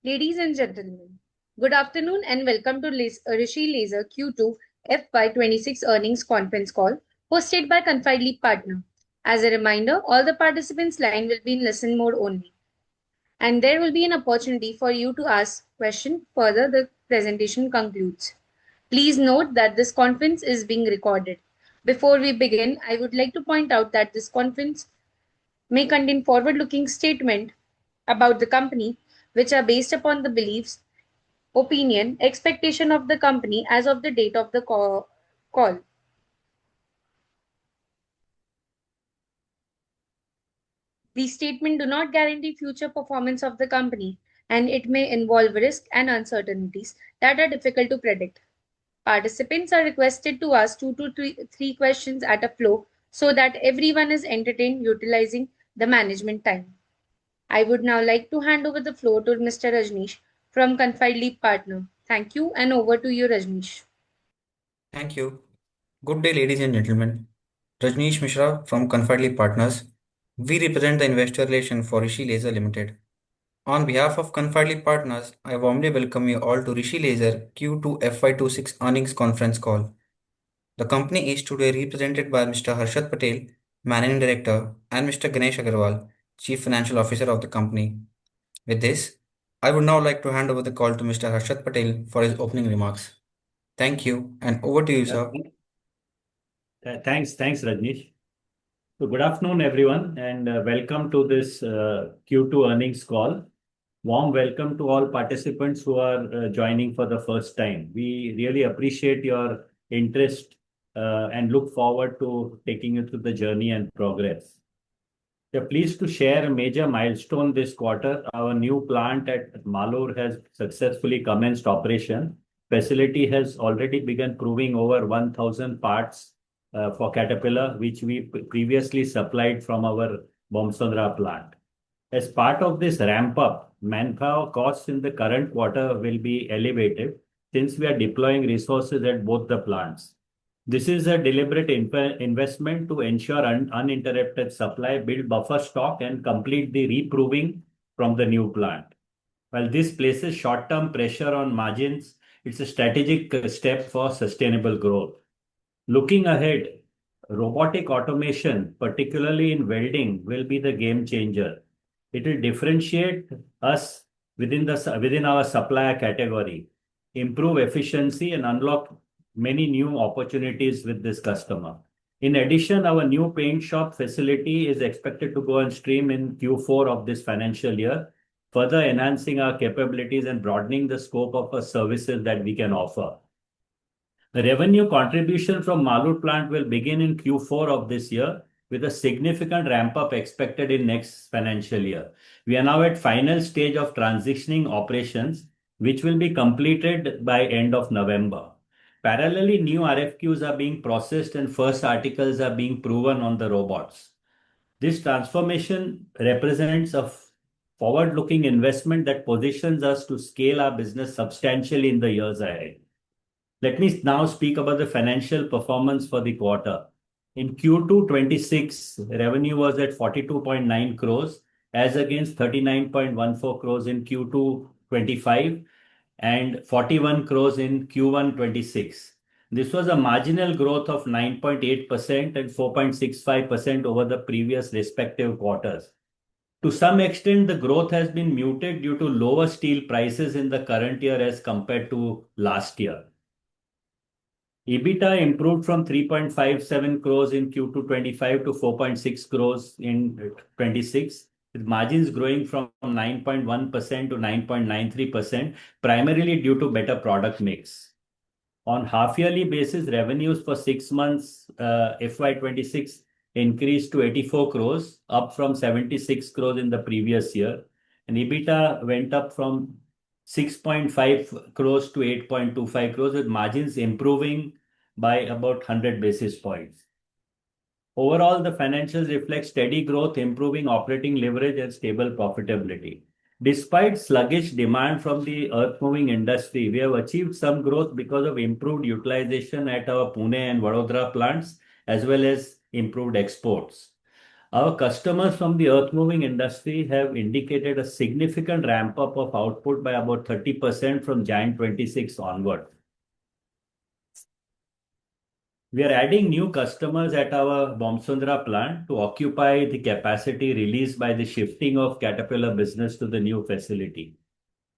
Ladies and gentlemen, good afternoon and welcome to Rishi Laser Q2 FY26 earnings conference call hosted by Confidely Partner. As a reminder, all the participants' line will be in listen mode only, and there will be an opportunity for you to ask questions further the presentation concludes. Please note that this conference is being recorded. Before we begin, I would like to point out that this conference may contain forward-looking statements about the company which are based upon the beliefs, opinion, expectation of the company as of the date of the call. These statements do not guarantee future performance of the company, and it may involve risks and uncertainties that are difficult to predict. Participants are requested to ask two to three questions at a flow so that everyone is entertained utilizing the management time. I would now like to hand over the floor to Mr. Rajneesh from Confidely Partner. Thank you, and over to you, Rajneesh. Thank you. Good day, ladies and gentlemen. Rajneesh Mishra from Confidely Partners. We represent the investor relation for Rishi Laser Limited. On behalf of Confidely Partners, I warmly welcome you all to Rishi Laser Q2 FY26 earnings conference call. The company is today represented by Mr. Harshad Patel, Managing Director, and Mr. Ganesh Agarwal, Chief Financial Officer of the company. With this, I would now like to hand over the call to Mr. Harshad Patel for his opening remarks. Thank you, and over to you, Yeah, sir. thanks, Rajnish. So good afternoon, everyone, and welcome to this Q2 earnings call. Warm welcome to all participants who are joining for the first time. We really appreciate your interest and look forward to taking you through the journey and progress. We are pleased to share a major milestone this quarter. Our new plant at Malur has successfully commenced operation. Facility has already begun proving over 1,000 parts for Caterpillar, which we previously supplied from our Bomsandra plant. As part of this ramp up, manpower costs in the current quarter will be elevated since we are deploying resources at both the plants. This is a deliberate investment to ensure uninterrupted supply, build buffer stock, and complete the reproving from the new plant. While this places short-term pressure on margins, it's a strategic step for sustainable growth. Looking ahead, robotic automation, particularly in welding, will be the game changer. It will differentiate us within our supplier category, improve efficiency, and unlock many new opportunities with this customer. In addition, our new paint shop facility is expected to go on stream in Q4 of this financial year, further enhancing our capabilities and broadening the scope of our services that we can offer. The revenue contribution from Malur plant will begin in Q4 of this year, with a significant ramp up expected in next financial year. We are now at final stage of transitioning operations, which will be completed by end of November. Parallelly, new RFQs are being processed and first articles are being proven on the robots. This transformation represents a forward-looking investment that positions us to scale our business substantially in the years ahead. Let me now speak about the financial performance for the quarter. In Q2 26, revenue was at 42.9 crores as against 39.14 crores in Q2 25 and 41 crores in Q1 26. This was a marginal growth of 9.8% and 4.65% over the previous respective quarters. To some extent, the growth has been muted due to lower steel prices in the current year as compared to last year. EBITDA improved from 3.57 crores in Q2 25 to 4.6 crores in 26, with margins growing from 9.1% to 9.93%, primarily due to better product mix. On half-yearly basis, revenues for 6 months FY26 increased to 84 crores, up from 76 crores in the previous year. and EBITDA went up from 6.5 crores to 8.25 crores, with margins improving by about 100 basis points. Overall, the financials reflect steady growth, improving operating leverage, and stable profitability. Despite sluggish demand from the earth-moving industry, we have achieved some growth because of improved utilization at our Pune and Vadodara plants, as well as improved exports. Our customers from the earth-moving industry have indicated a significant ramp-up of output by about 30% from January 26 onward. We are adding new customers at our Bomsundra plant to occupy the capacity released by the shifting of Caterpillar business to the new facility.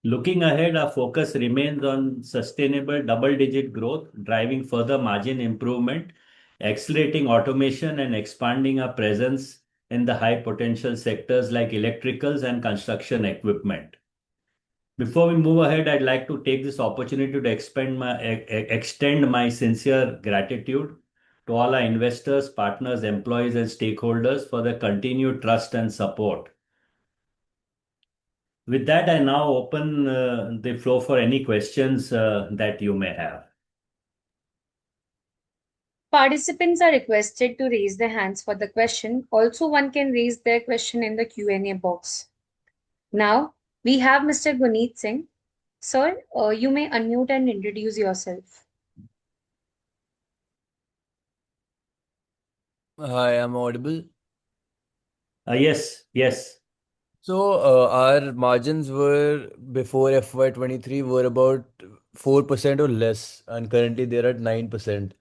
Looking ahead, our focus remains on sustainable double-digit growth, driving further margin improvement, accelerating automation, and expanding our presence in the high-potential sectors like electricals and construction equipment. Before we move ahead, I'd like to take this opportunity to extend my sincere gratitude to all our investors, partners, employees, and stakeholders for their continued trust and support. With that, I now open the floor for any questions that you may have. Participants are requested to raise their hands for the question. Also, one can raise their question in the Q&A box. Now, we have Mr. Guneet Singh. Sir, you may unmute and introduce yourself. Hi, I'm audible. Yes, yes. So, our margins were before FY23 were about 4% or less, and currently they're at 9%.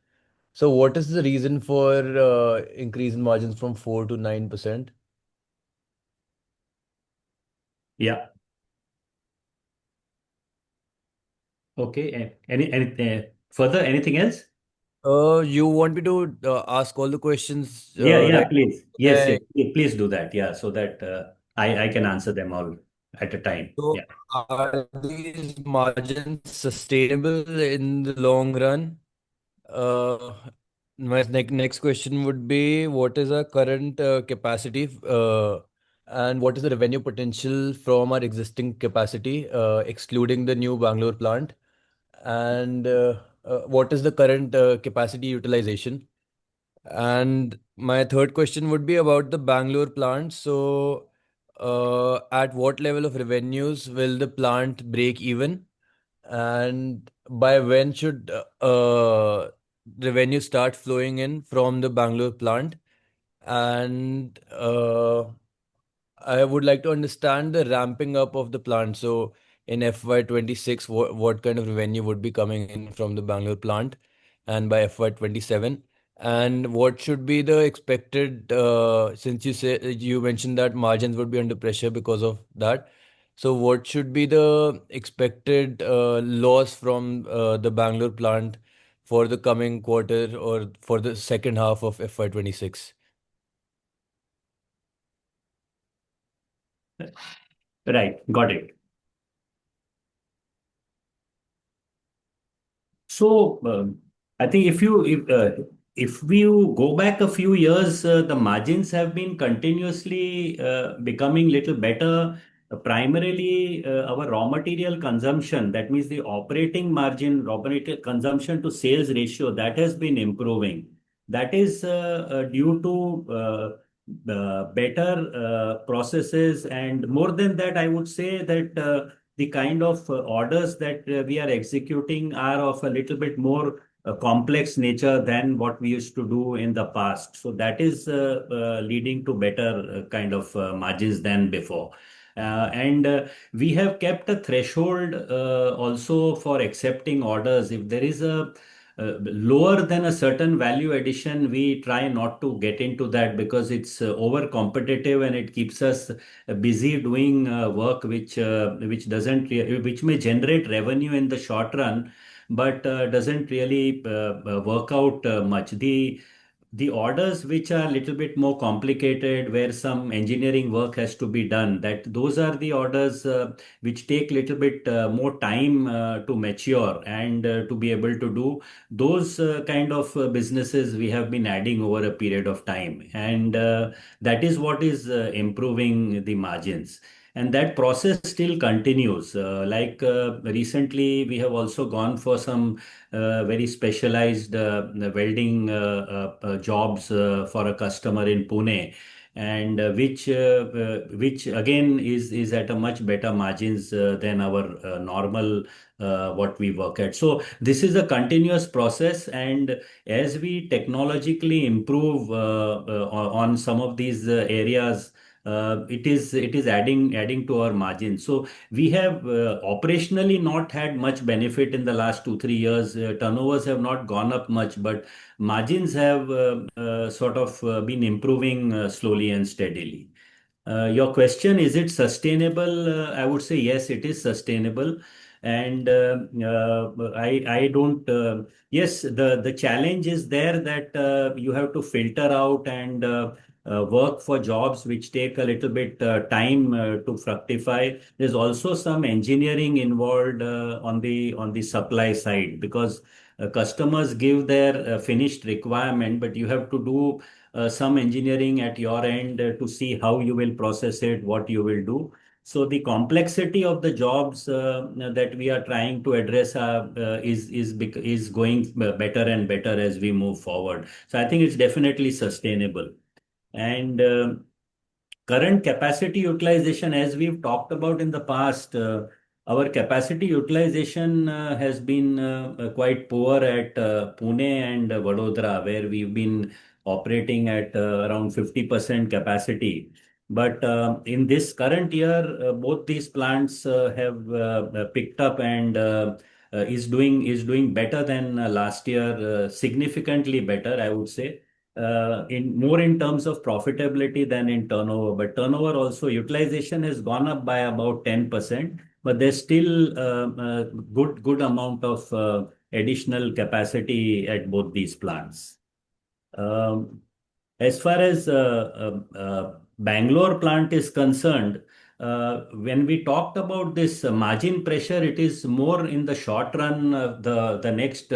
So, what is the reason for increase in margins from 4 to 9%? Yeah. Okay. Further, anything else? You want me to ask all the questions Yeah, right? please. Yes, please do that. Yeah, so that I can answer them all at a time. So, Yeah. are these margins sustainable in the long run? Uh, my next question would be, what is our current capacity and what is the revenue potential from our existing capacity, excluding the new Bangalore plant? And what is the current capacity utilization? And my third question would be about the Bangalore plant. So, at what level of revenues will the plant break even? And by when should revenue start flowing in from the Bangalore plant? And I would like to understand the ramping up of the plant. So in FY26, what kind of revenue would be coming in from the Bangalore plant? And by FY27, and what should be the expected, since you mentioned that margins would be under pressure because of that. So what should be the expected loss from the Bangalore plant for the coming quarter or for the second half of FY26? Right. Got it. So I think if we go back a few years, the margins have been continuously becoming little better. Primarily, our raw material consumption, that means the operating margin, raw material consumption to sales ratio, that has been improving. That is due to better processes, and more than that, I would say that the kind of orders that we are executing are of a little bit more complex nature than what we used to do in the past. So that is leading to better kind of margins than before. And we have kept a threshold also for accepting orders. If there is a lower than a certain value addition, we try not to get into that because it's over competitive and it keeps us busy doing work which may generate revenue in the short run, but doesn't really work out much. The orders which are a little bit more complicated, where some engineering work has to be done, that those are the orders which take little bit more time to mature and to be able to do those kind of businesses we have been adding over a period of time, and that is what is improving the margins. and that process still continues. Recently, we have also gone for some very specialized welding jobs for a customer in Pune, and which again is at a much better margins than our normal what we work at. So this is a continuous process, and as we technologically improve on some of these areas, it is adding to our margin. So we have operationally not had much benefit in the last 2 3 years. Turnovers have not gone up much, but margins have sort of been improving slowly and steadily. Your question, is it sustainable? I would say yes, it is sustainable. And I don't, yes, the challenge is there that you have to filter out and work for jobs which take a little bit time to fructify. There's also some engineering involved on the supply side, because customers give their finished requirement, but you have to do some engineering at your end to see how you will process it, what you will do. So the complexity of the jobs that we are trying to address is going better and better as we move forward. So I think it's definitely sustainable. And current capacity utilization, as we've talked about in the past, our capacity utilization has been quite poor at Pune and Vadodara, where we've been operating at around 50% capacity. But in this current year, both these plants have picked up and is doing better than last year, significantly better, I would say, in more in terms of profitability than in turnover. But turnover also, utilization has gone up by about 10%, but there's still good amount of additional capacity at both these plants. Um, as far as Bangalore plant is concerned, when we talked about this margin pressure, it is more in the short run, the next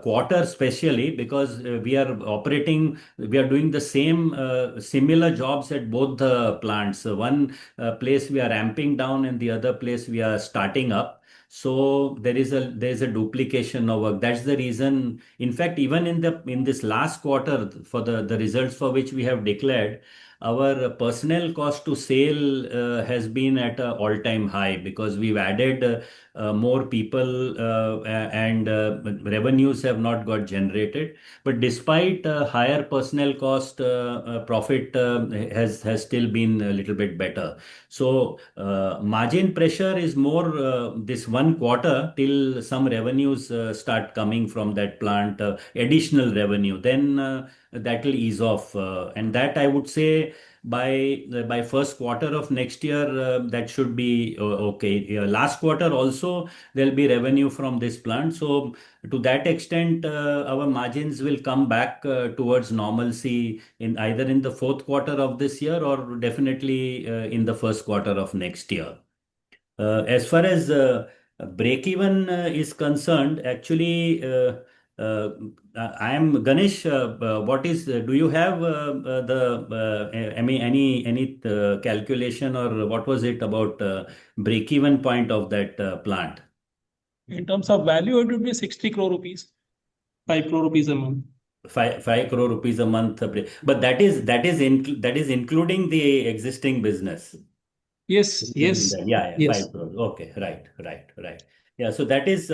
quarter, especially because we are doing the same similar jobs at both the plants. One place we are ramping down, and the other place we are starting up. So there is a duplication of work. That's the reason. In fact, even in this last quarter, for the results for which we have declared, our personnel cost to sale has been at an all-time high, because we've added more people and revenues have not got generated. But despite higher personnel cost, profit has still been a little bit better. So margin pressure is more this one quarter till some revenues start coming from that plant, additional revenue. Then that will ease off, and that I would say by first quarter of next year, that should be okay. Last quarter also there'll be revenue from this plant, so to that extent our margins will come back towards normalcy in either in the fourth quarter of this year, or definitely in the first quarter of next year. As far as break even is concerned, actually, uh, I am Ganesh. Do you have I mean, any calculation, or what was it about break even point of that plant? In terms of value, it would be 60 crore rupees, 5 crore rupees a month. 5 crore rupees a month, but that is including the existing business. Yes, Including yes, that. Yeah, yes. 5 crores. Okay, right. Yeah, so that is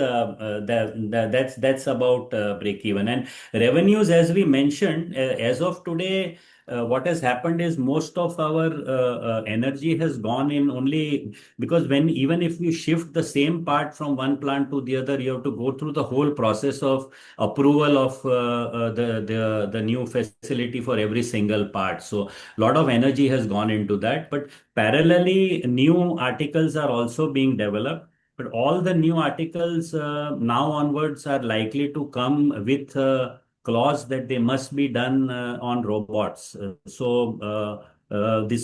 that's about break even. And revenues, as we mentioned, as of today, what has happened is most of our energy has gone in only because when even if you shift the same part from one plant to the other, you have to go through the whole process of approval of the new facility for every single part. So a lot of energy has gone into that, but parallelly, new articles are also being developed, but all the new articles now onwards are likely to come with a clause that they must be done on robots. This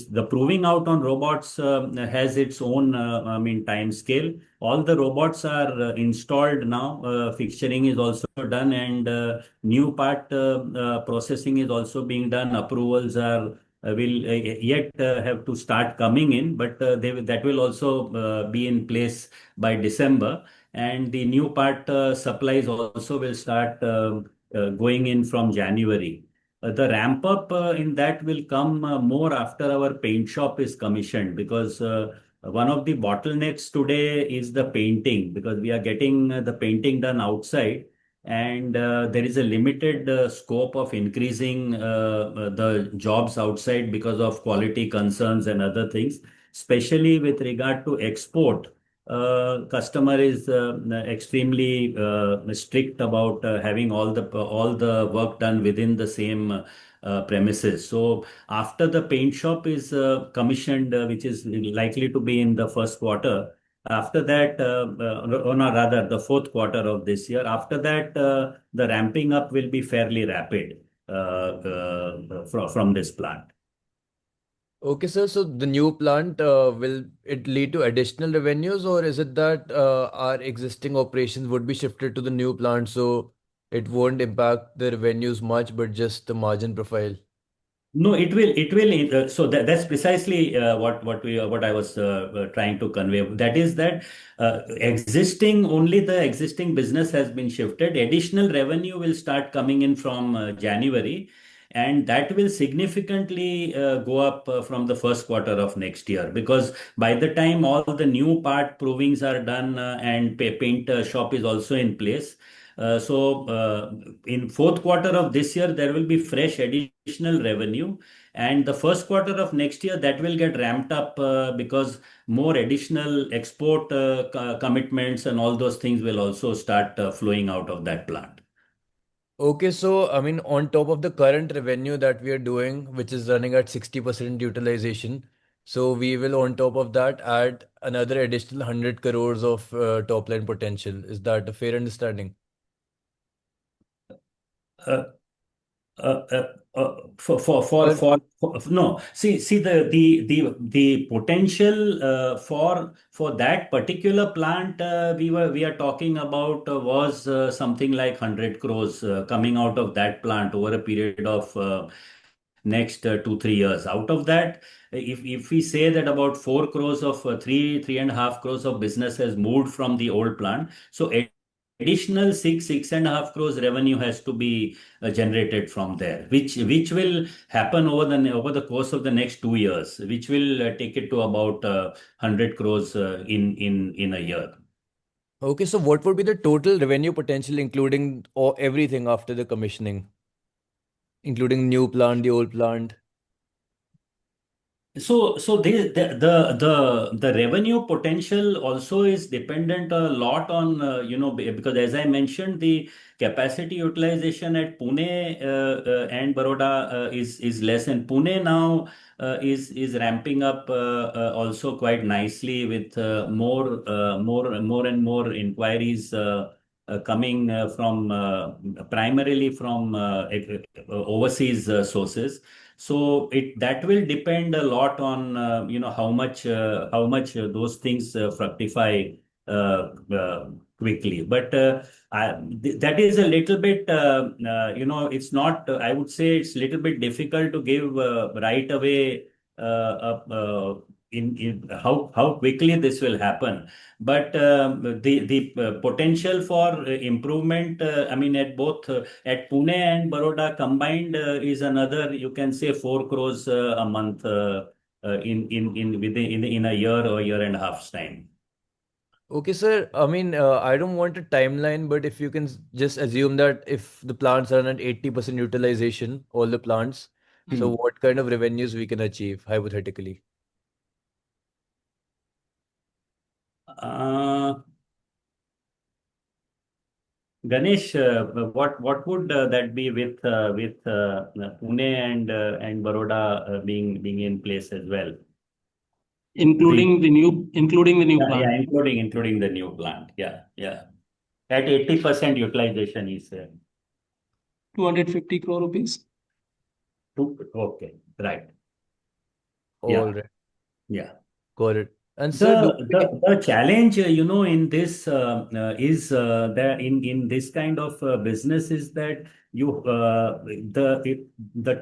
the proving out on robots has its own I mean time scale. All the robots are installed now. Fixturing is also done, and new part processing is also being done. Approvals are will yet have to start coming in, but that will also be in place by December. And the new part supplies also will start going in from January. The ramp up in that will come more after our paint shop is commissioned, because one of the bottlenecks today is the painting, because we are getting the painting done outside, and there is a limited scope of increasing the jobs outside because of quality concerns and other things, especially with regard to export. Customer is extremely strict about having all the work done within the same premises. So after the paint shop is commissioned, which is likely to be in the first quarter, after that, or no, rather the fourth quarter of this year, after that, the ramping up will be fairly rapid from this plant. Okay, sir. So the new plant, will it lead to additional revenues, or is it that our existing operations would be shifted to the new plant, so it won't impact the revenues much, but just the margin profile? No, it will. It will. So that's precisely what I was trying to convey. That is that existing only the existing business has been shifted. Additional revenue will start coming in from January, and that will significantly go up from the first quarter of next year. Because by the time all the new part provings are done and paint shop is also in place, in fourth quarter of this year, there will be fresh additional revenue. And the first quarter of next year, that will get ramped up because more additional export commitments and all those things will also start flowing out of that plant. Okay, so I mean, on top of the current revenue that we are doing, which is running at 60% utilization, so we will on top of that add another additional 100 crores of top line potential. Is that a fair understanding? Uh, uh, no, see the potential for that particular plant we are talking about was something like 100 crores coming out of that plant over a period of next 2 3 years. Out of that, if we say that about 4 crores of 3.5 crores of business has moved from the old plant, so additional 6.5 crores revenue has to be generated from there, which will happen over the course of the next 2 years, which will take it to about 100 crores in a year. Okay, so what would be the total revenue potential, including everything after the commissioning, including new plant, the old plant? So the revenue potential also is dependent a lot on because as I mentioned, the capacity utilization at Pune and Baroda is less, and Pune now is ramping up also quite nicely with more and more inquiries coming from primarily from overseas sources. So that will depend a lot on how much those things fructify quickly. But that is a little bit it's not. I would say it's a little bit difficult to give right away in how quickly this will happen. But the potential for improvement, I mean, at both at Pune and Baroda combined is another, you can say, 4 crores a month in a year or year and a half's time. Okay, sir. I mean, I don't want a timeline, but if you can just assume that if the plants run at 80% utilization, all the plants, so what kind of revenues we can achieve hypothetically? Uh, Ganesh, what would that be with Pune and Baroda being in place as well? including the new Yeah, plant. including the new plant. Yeah. At 80% utilization is 250 crore rupees. okay, right. All Yeah, right, yeah. got it. And sir, The challenge, in this is that in this kind of business is that the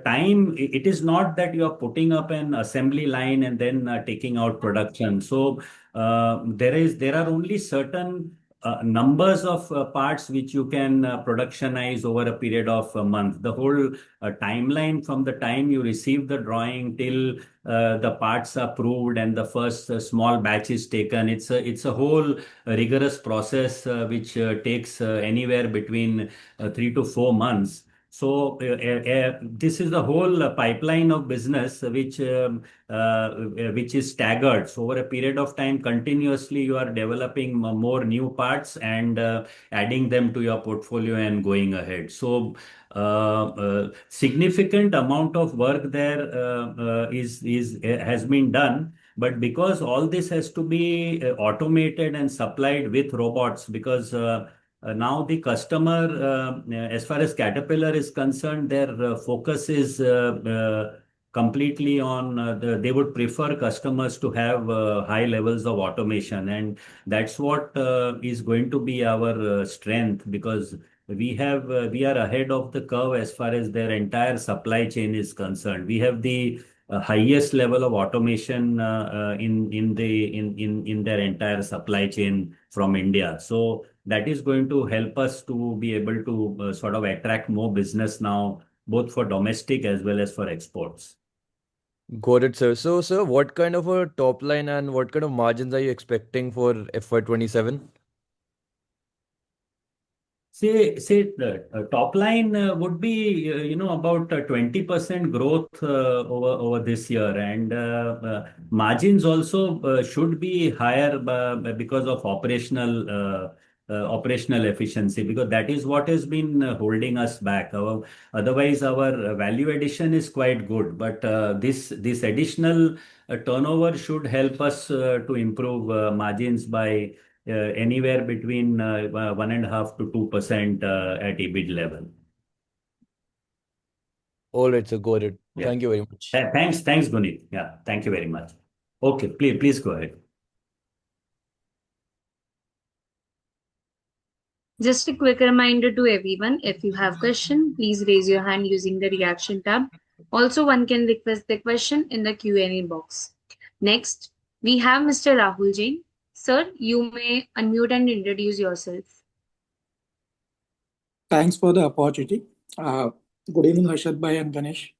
time it is not that you are putting up an assembly line and then taking out production. So there are only certain numbers of parts which you can productionize over a period of a month. The whole timeline from the time you receive the drawing till the parts are proved and the first small batch is taken. It's a whole rigorous process which takes anywhere between 3 to 4 months. So this is the whole pipeline of business which is staggered. So over a period of time, continuously you are developing more new parts and adding them to your portfolio and going ahead. So significant amount of work there is has been done, but because all this has to be automated and supplied with robots, because now the customer, as far as Caterpillar is concerned, their focus is completely on they would prefer customers to have high levels of automation, and that's what is going to be our strength, because we are ahead of the curve as far as their entire supply chain is concerned. We have the highest level of automation in their entire supply chain from India. So that is going to help us to be able to sort of attract more business now, both for domestic as well as for exports. got it, sir. So, sir, what kind of a top line and what kind of margins are you expecting for FY27? Say the top line would be about 20% growth over this year, and margins also should be higher because of operational efficiency, because that is what has been holding us back. Otherwise, our value addition is quite good, but this additional turnover should help us to improve margins by anywhere between 1.5 to 2% at EBIT level. All right, sir, got it. Yeah. Thank you very much. Thanks, Gunit. Yeah, thank you very much. Okay, please go ahead. Just a quick reminder to everyone, if you have question, please raise your hand using the reaction tab. Also, one can request the question in the Q&A box. Next, we have Mr. Rahul Jain. Sir, you may unmute and introduce yourself. Thanks for the opportunity. Good evening, Harshad Bhai and Ganesh.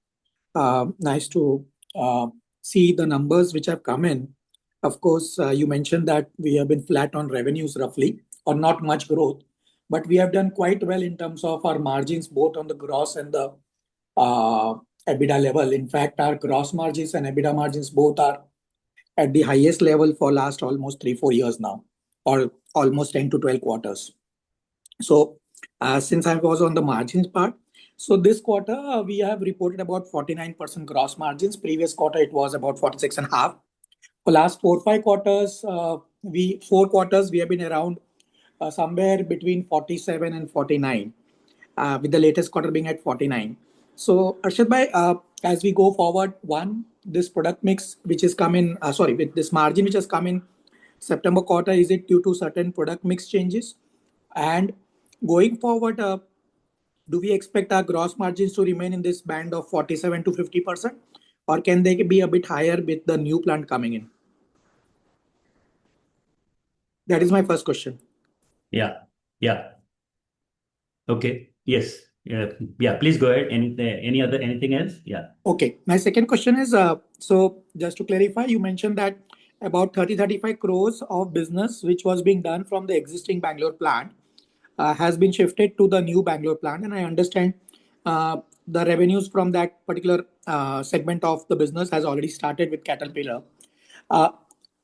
Nice to see the numbers which have come in. Of course, you mentioned that we have been flat on revenues roughly, or not much growth, but we have done quite well in terms of our margins, both on the gross and the EBITDA level. In fact, our gross margins and EBITDA margins both are at the highest level for last almost 3-4 years now, or almost 10 to 12 quarters. So since I was on the margins part, so this quarter we have reported about 49% gross margins. Previous quarter it was about 46.5. For last 4-5 quarters, 4 quarters we have been around somewhere between 47 and 49, with the latest quarter being at 49. So Arshad Bhai, as we go forward, this product mix which is coming, with this margin which has come in September quarter, is it due to certain product mix changes? And going forward, do we expect our gross margins to remain in this band of 47 to 50%, or can they be a bit higher with the new plant coming in? That is my first question. Yeah. Okay. Yes. Yeah. Please go ahead. Anything else? Yeah. Okay. My second question is, so just to clarify, you mentioned that about 30-35 crores of business which was being done from the existing Bangalore plant has been shifted to the new Bangalore plant, and I understand the revenues from that particular segment of the business has already started with Caterpillar.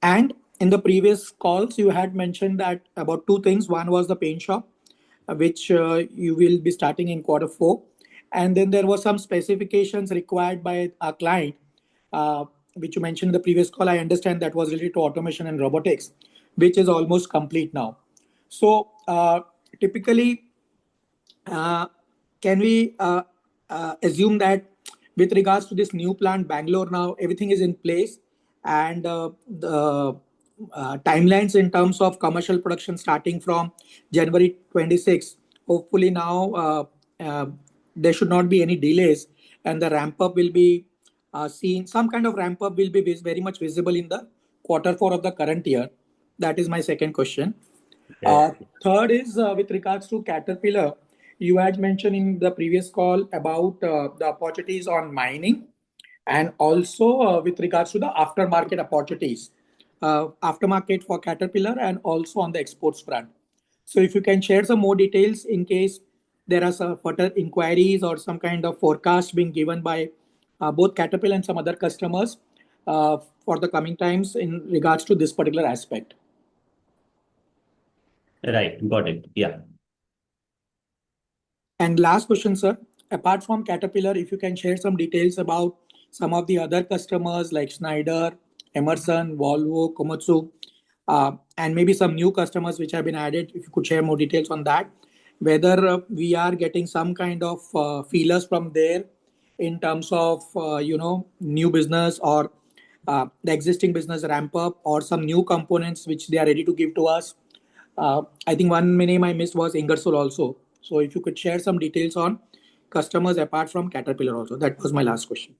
And in the previous calls, you had mentioned that about 2 things. One was the paint shop, which you will be starting in Q4. And then there were some specifications required by our client, which you mentioned in the previous call. I understand that was related to automation and robotics, which is almost complete now. So typically, can we assume that with regards to this new plant, Bangalore, now everything is in place, and the timelines in terms of commercial production starting from January 26. Hopefully now there should not be any delays, and the ramp up will be seen. Some kind of ramp up will be very much visible in the quarter four of the current year. That is my second question. Yeah. Third is with regards to Caterpillar. You had mentioned in the previous call about the opportunities on mining and also with regards to the aftermarket opportunities, aftermarket for Caterpillar and also on the exports front. So if you can share some more details in case there are some further inquiries or some kind of forecast being given by both Caterpillar and some other customers for the coming times in regards to this particular aspect. Right. Got it. Yeah. And last question, sir. Apart from Caterpillar, if you can share some details about some of the other customers like Schneider, Emerson, Volvo, Komatsu, and maybe some new customers which have been added. If you could share more details on that, whether we are getting some kind of feelers from there in terms of new business or the existing business ramp up or some new components which they are ready to give to us. I think one name I missed was Ingersoll also. So if you could share some details on customers apart from Caterpillar also. That was my last question.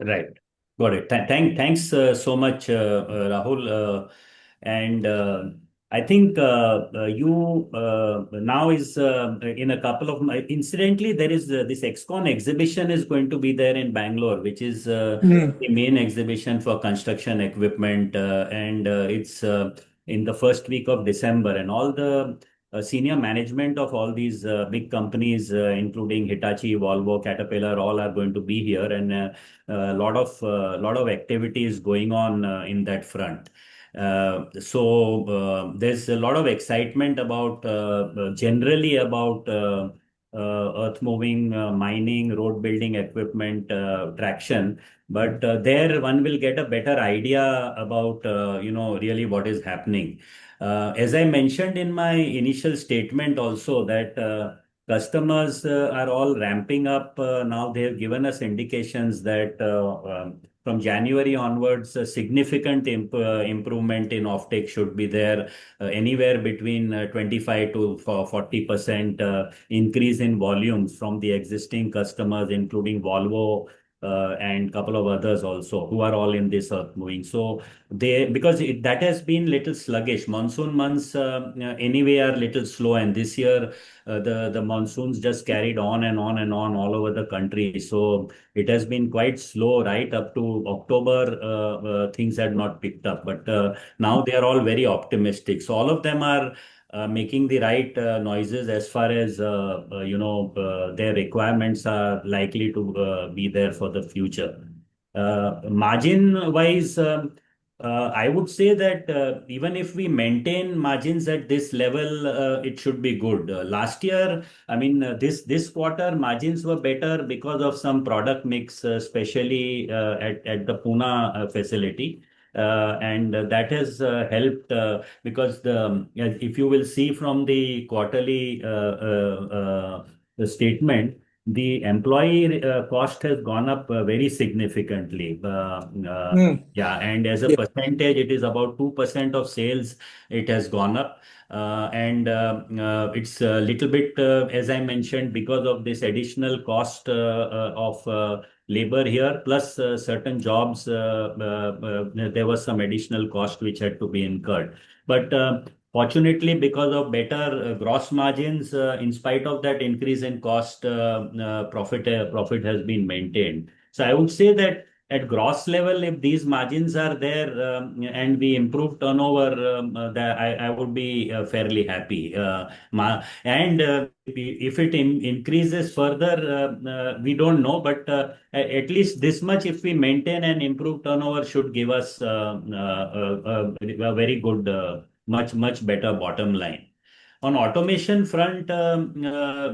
Right. Got it. Thanks so much, Rahul. And I think you now is in a couple of incidentally there is this XCon exhibition is going to be there in Bangalore, which is the main exhibition for construction equipment, and it's in the first week of December, and all the senior management of all these big companies, including Hitachi, Volvo, Caterpillar, all are going to be here, and a lot of activities going on in that front. So there's a lot of excitement about generally about earth moving, mining, road building equipment traction. But there one will get a better idea about really what is happening. As I mentioned in my initial statement also that customers are all ramping up now. They have given us indications that from January onwards, a significant improvement in offtake should be there, anywhere between 25 to 40% increase in volumes from the existing customers, including Volvo and couple of others also, who are all in this earth moving. So because that has been little sluggish. Monsoon months anyway are little slow, and this year the monsoons just carried on and on and on all over the country. So it has been quite slow right up to October. Things had not picked up, but now they are all very optimistic. So all of them are making the right noises as far as their requirements are likely to be there for the future. Margin wise, I would say that even if we maintain margins at this level, it should be good. Last year, I mean, this quarter margins were better because of some product mix, especially at the Pune facility. And that has helped because if you will see from the quarterly the statement, the employee cost has gone up very significantly. Yeah, and as a Yeah. percentage, it is about 2% of sales. It has gone up, and it's a little bit, as I mentioned, because of this additional cost of labor here, plus certain jobs, there was some additional cost which had to be incurred. But fortunately, because of better gross margins, in spite of that increase in cost, profit has been maintained. So I would say that at gross level, if these margins are there and we improve turnover, that I would be fairly happy. And if it increases further, we don't know, but at least this much, if we maintain and improve turnover, should give us a very good, much better bottom line. On automation front,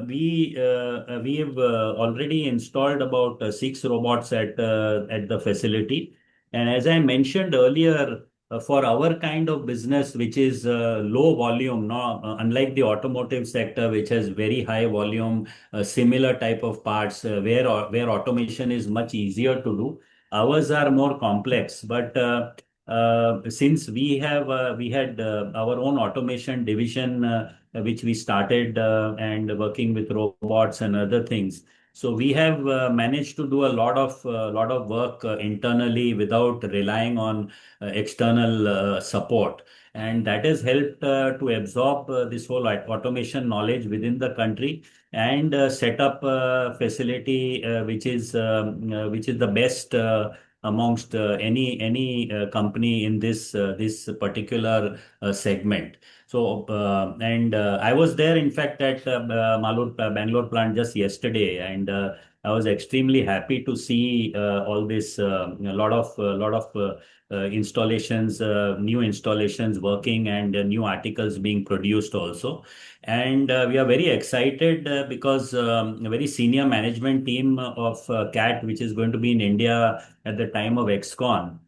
we have already installed about 6 robots at the facility. And as I mentioned earlier, for our kind of business, which is low volume, no, unlike the automotive sector, which has very high volume, similar type of parts, where automation is much easier to do. Ours are more complex, but since we had our own automation division, which we started and working with robots and other things. So we have managed to do a lot of work internally without relying on external support, and that has helped to absorb this whole automation knowledge within the country and set up a facility which is the best amongst any company in this particular segment. So and I was there, in fact, at Bangalore plant just yesterday, and I was extremely happy to see all this a lot of installations, new installations working, and new articles being produced also. And we are very excited because a very senior management team of CAT, which is going to be in India at the time of XCon,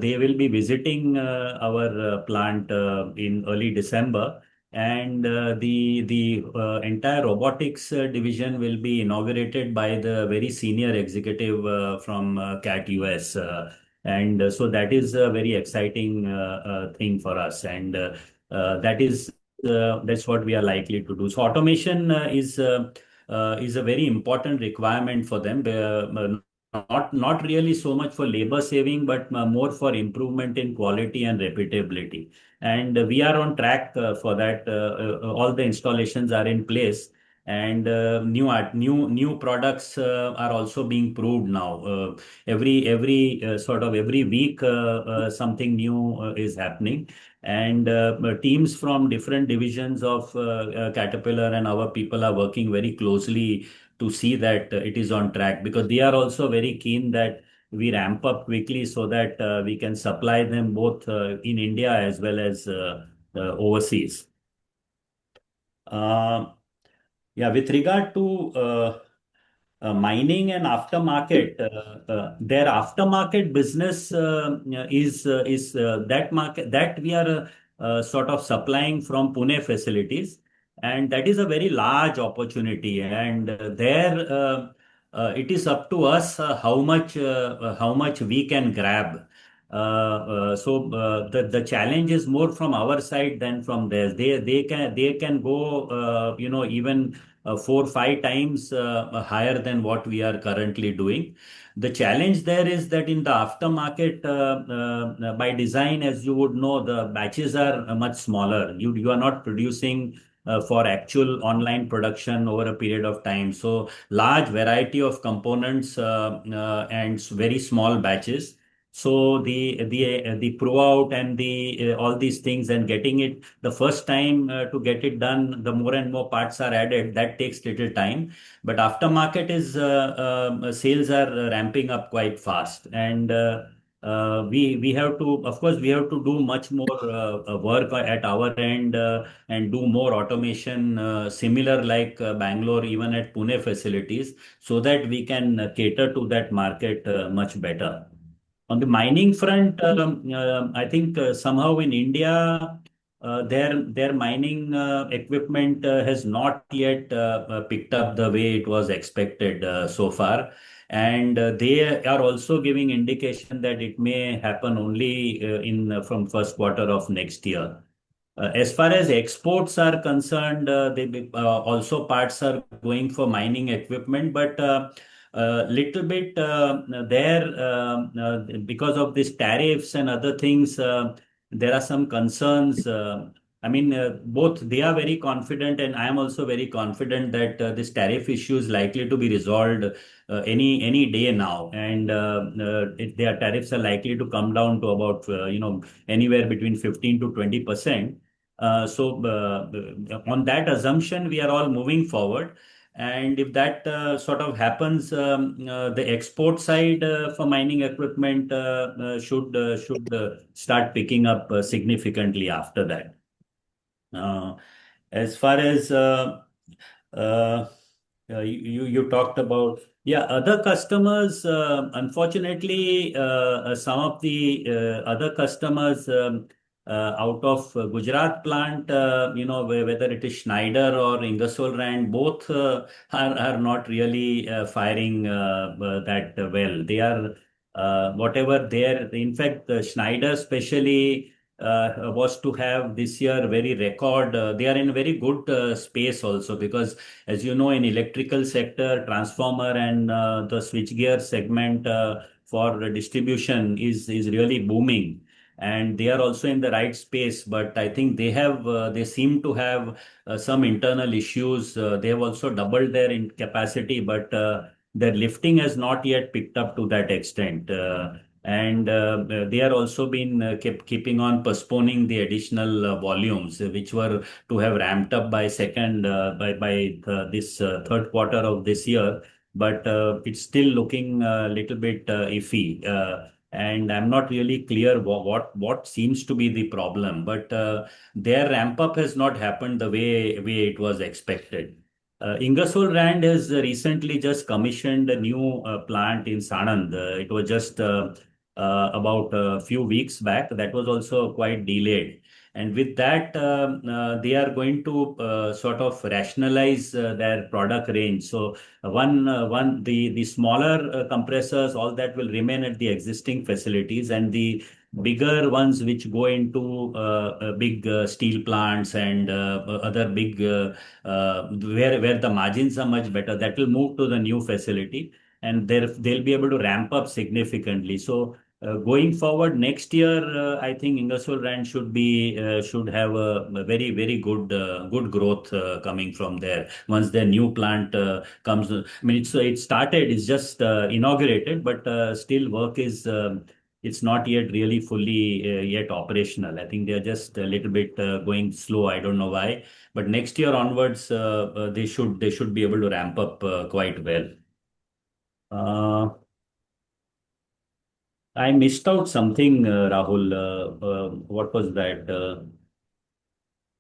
they will be visiting our plant in early December. And the entire robotics division will be inaugurated by the very senior executive from CAT US. And so that is a very exciting thing for us. And that's what we are likely to do. So automation is a very important requirement for them. Not really so much for labor saving, but more for improvement in quality and repeatability. And we are on track for that. All the installations are in place, and new products are also being proved now. Every sort of every week, something new is happening, and teams from different divisions of Caterpillar and our people are working very closely to see that it is on track, because they are also very keen that we ramp up quickly so that we can supply them both in India as well as overseas. Uh, yeah, with regard to mining and aftermarket, their aftermarket business is that market that we are sort of supplying from Pune facilities, and that is a very large opportunity. And there, it is up to us how much we can grab. So the challenge is more from our side than from theirs. They can go even 4 or 5 times higher than what we are currently doing. The challenge there is that in the aftermarket, by design, as you would know, the batches are much smaller. You are not producing for actual online production over a period of time. So large variety of components and very small batches. So the pro out and the all these things, and getting it the first time to get it done, the more and more parts are added, that takes little time. But aftermarket is sales are ramping up quite fast, and we have to, of course, we have to do much more work at our end and do more automation, similar like Bangalore, even at Pune facilities, so that we can cater to that market much better. On the mining front, I think somehow in India, their mining equipment has not yet picked up the way it was expected so far, and they are also giving indication that it may happen only in from first quarter of next year. As far as exports are concerned, they also parts are going for mining equipment, but little bit there because of these tariffs and other things, there are some concerns. I mean, both they are very confident, and I am also very confident that this tariff issue is likely to be resolved any day now, and their tariffs are likely to come down to about anywhere between 15 to 20%. So on that assumption, we are all moving forward. And if that sort of happens, the export side for mining equipment should start picking up significantly after that. As far as uh, you talked about, yeah, other customers. Unfortunately, some of the other customers out of Gujarat plant, whether it is Schneider or Ingersoll Rand, both are not really firing that well. They are whatever there. In fact, Schneider especially was to have this year very record. They are in very good space also because, as you know, in electrical sector, transformer and the switchgear segment for distribution is really booming. And they are also in the right space, but I think they seem to have some internal issues. They have also doubled their in capacity, but their lifting has not yet picked up to that extent. And they are also been keeping on postponing the additional volumes, which were to have ramped up by this third quarter of this year. But it's still looking a little bit iffy. And I'm not really clear what seems to be the problem, but their ramp up has not happened the way it was expected. Ingersoll Rand has recently just commissioned a new plant in Sanand. It was just about a few weeks back. That was also quite delayed. And with that, they are going to sort of rationalize their product range. So the smaller compressors, all that will remain at the existing facilities, and the bigger ones which go into big steel plants and other big where the margins are much better, that will move to the new facility, and they'll be able to ramp up significantly. So going forward next year, I think Ingersoll Rand should have a very good growth coming from there once their new plant comes. I mean, it started, it's just inaugurated, but still work is. It's not yet really fully yet operational. I think they're just a little bit going slow. I don't know why, but next year onwards, they should be able to ramp up quite well. Uh, I missed out something, Rahul. What was that?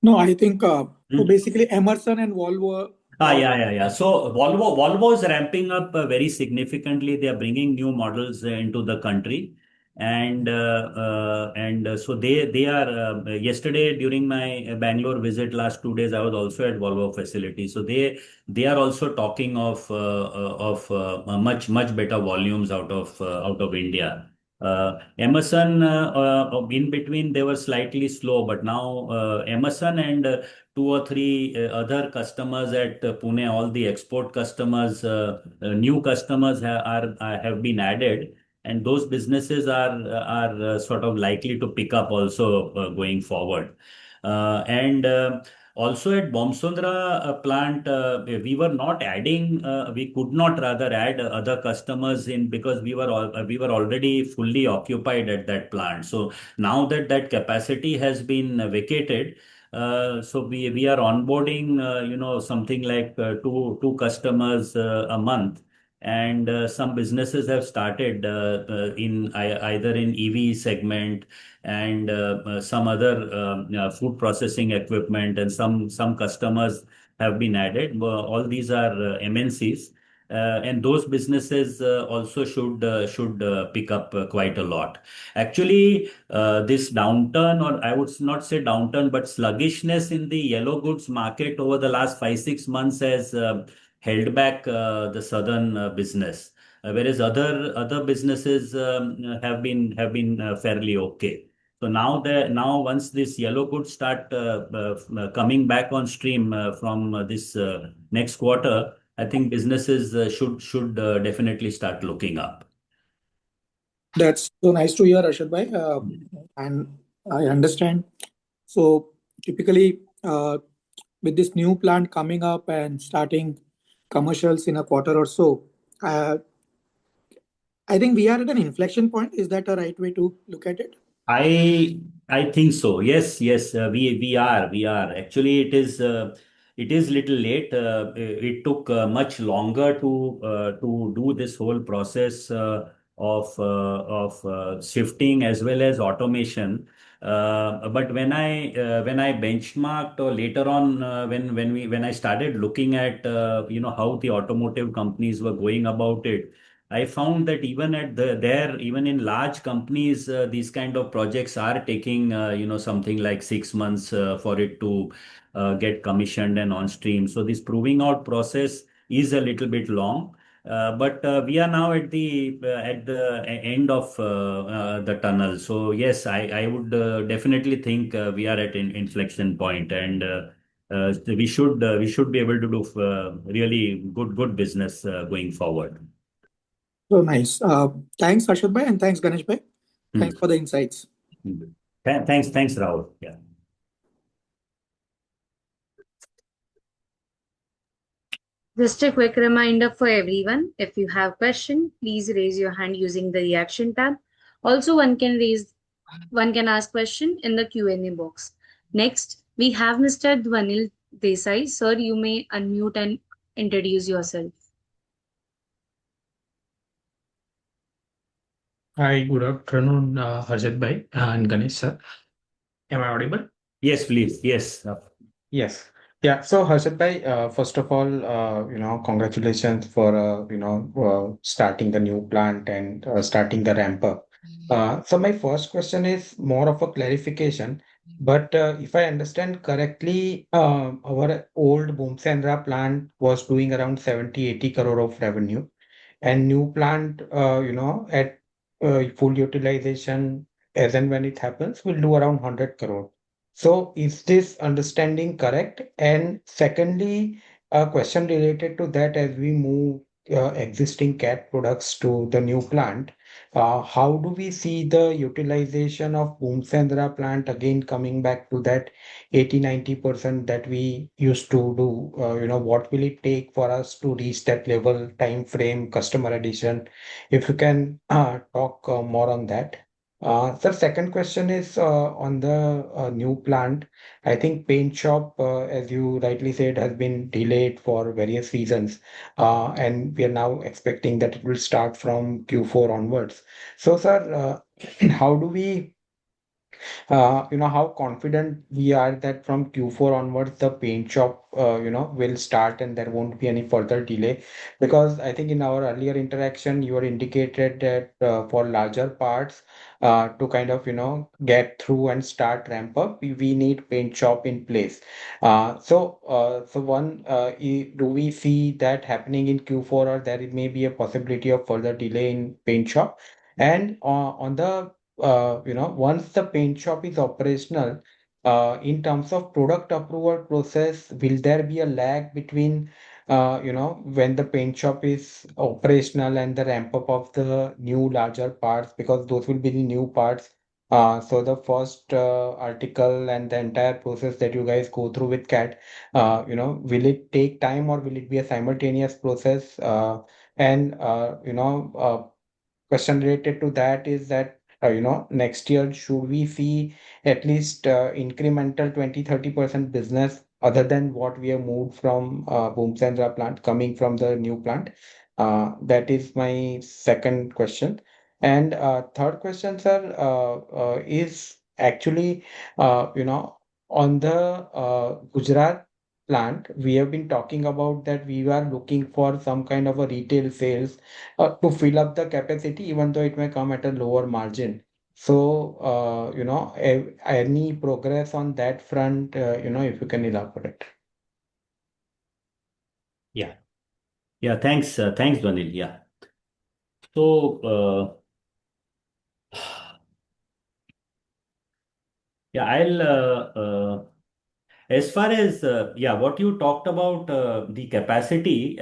No, I think so Hmm? basically Emerson and Volvo. Yeah. So Volvo is ramping up very significantly. They are bringing new models into the country, and so they are. Yesterday during my Bangalore visit, last 2 days, I was also at Volvo facility. So they are also talking of much better volumes out of India. Emerson in between they were slightly slow, but now Emerson and two or three other customers at Pune, all the export customers, new customers have been added, and those businesses are sort of likely to pick up also going forward. And also at Bomsundra plant, we were not adding, we could not rather add other customers in because we were already fully occupied at that plant. So now that capacity has been vacated, so we are onboarding, something like two customers a month, and some businesses have started either in EV segment and some other food processing equipment, and some customers have been added. All these are MNCs. And those businesses also should pick up quite a lot. Actually, this downturn, or I would not say downturn, but sluggishness in the yellow goods market over the last 5 6 months has held back the southern business, whereas other businesses have been fairly okay. So now once this yellow goods start coming back on stream from this next quarter, I think businesses should definitely start looking up. That's so nice to hear, Arshad bhai. And I understand. So typically, with this new plant coming up and starting commercials in a quarter or so, uh, I think we are at an inflection point. Is that a right way to look at it? I think so. Yes. We are. Actually, it is little late. It took much longer to do this whole process of shifting as well as automation. But when I benchmarked, or later on when I started looking at how the automotive companies were going about it, I found that even even in large companies, these kind of projects are taking, something like 6 months for it to get commissioned and on stream. So this proving out process is a little bit long. But we are now at the end of the tunnel. So yes, I would definitely think we are at an inflection point, and we should be able to do really good business going forward. So nice. Thanks, Harshad bhai, and thanks, Ganesh bhai. Hmm. Thanks for the insights. Thanks, Rahul. Yeah. Just a quick reminder for everyone, if you have question, please raise your hand using the reaction tab. Also, one can ask question in the Q&A box. Next, we have Mr. Dwanil Desai. Sir, you may unmute and introduce yourself. Hi, good afternoon, Harshad bhai and Ganesh sir. Am I audible? Yes, please. Yes. Yes. Yeah. So Harshad bhai, first of all, congratulations for starting the new plant and starting the ramp up. So my first question is more of a clarification. But if I understand correctly, our old Boomsendra plant was doing around 70-80 crore of revenue, and new plant, at full utilization, as and when it happens, will do around 100 crore. So is this understanding correct? And secondly, a question related to that, as we move existing cat products to the new plant, how do we see the utilization of Boomsendra plant again coming back to that 80-90% that we used to do? What will it take for us to reach that level, time frame, customer addition? If you can talk more on that. Sir, second question is on the new plant. I think paint shop, as you rightly said, has been delayed for various reasons, and we are now expecting that it will start from Q4 onwards. So, sir, how do we how confident we are that from Q4 onwards, the paint shop, will start and there won't be any further delay? Because I think in our earlier interaction, you were indicated that for larger parts, to kind of, get through and start ramp up, we need paint shop in place. Do we see that happening in Q4, or there may be a possibility of further delay in paint shop? And on the once the paint shop is operational, in terms of product approval process, will there be a lag between, when the paint shop is operational and the ramp up of the new larger parts, because those will be the new parts. So the first article and the entire process that you guys go through with CAT, will it take time or will it be a simultaneous process? And question related to that is that next year should we see at least incremental 20-30% business other than what we have moved from Boomsendra plant coming from the new plant? That is my second question. And third question, sir, is actually on the Gujarat plant. We have been talking about that we are looking for some kind of a retail sales to fill up the capacity, even though it may come at a lower margin. So, any progress on that front, if you can elaborate. Yeah. Yeah. Thanks, Dwanil. Yeah. So, yeah, as far as what you talked about the capacity,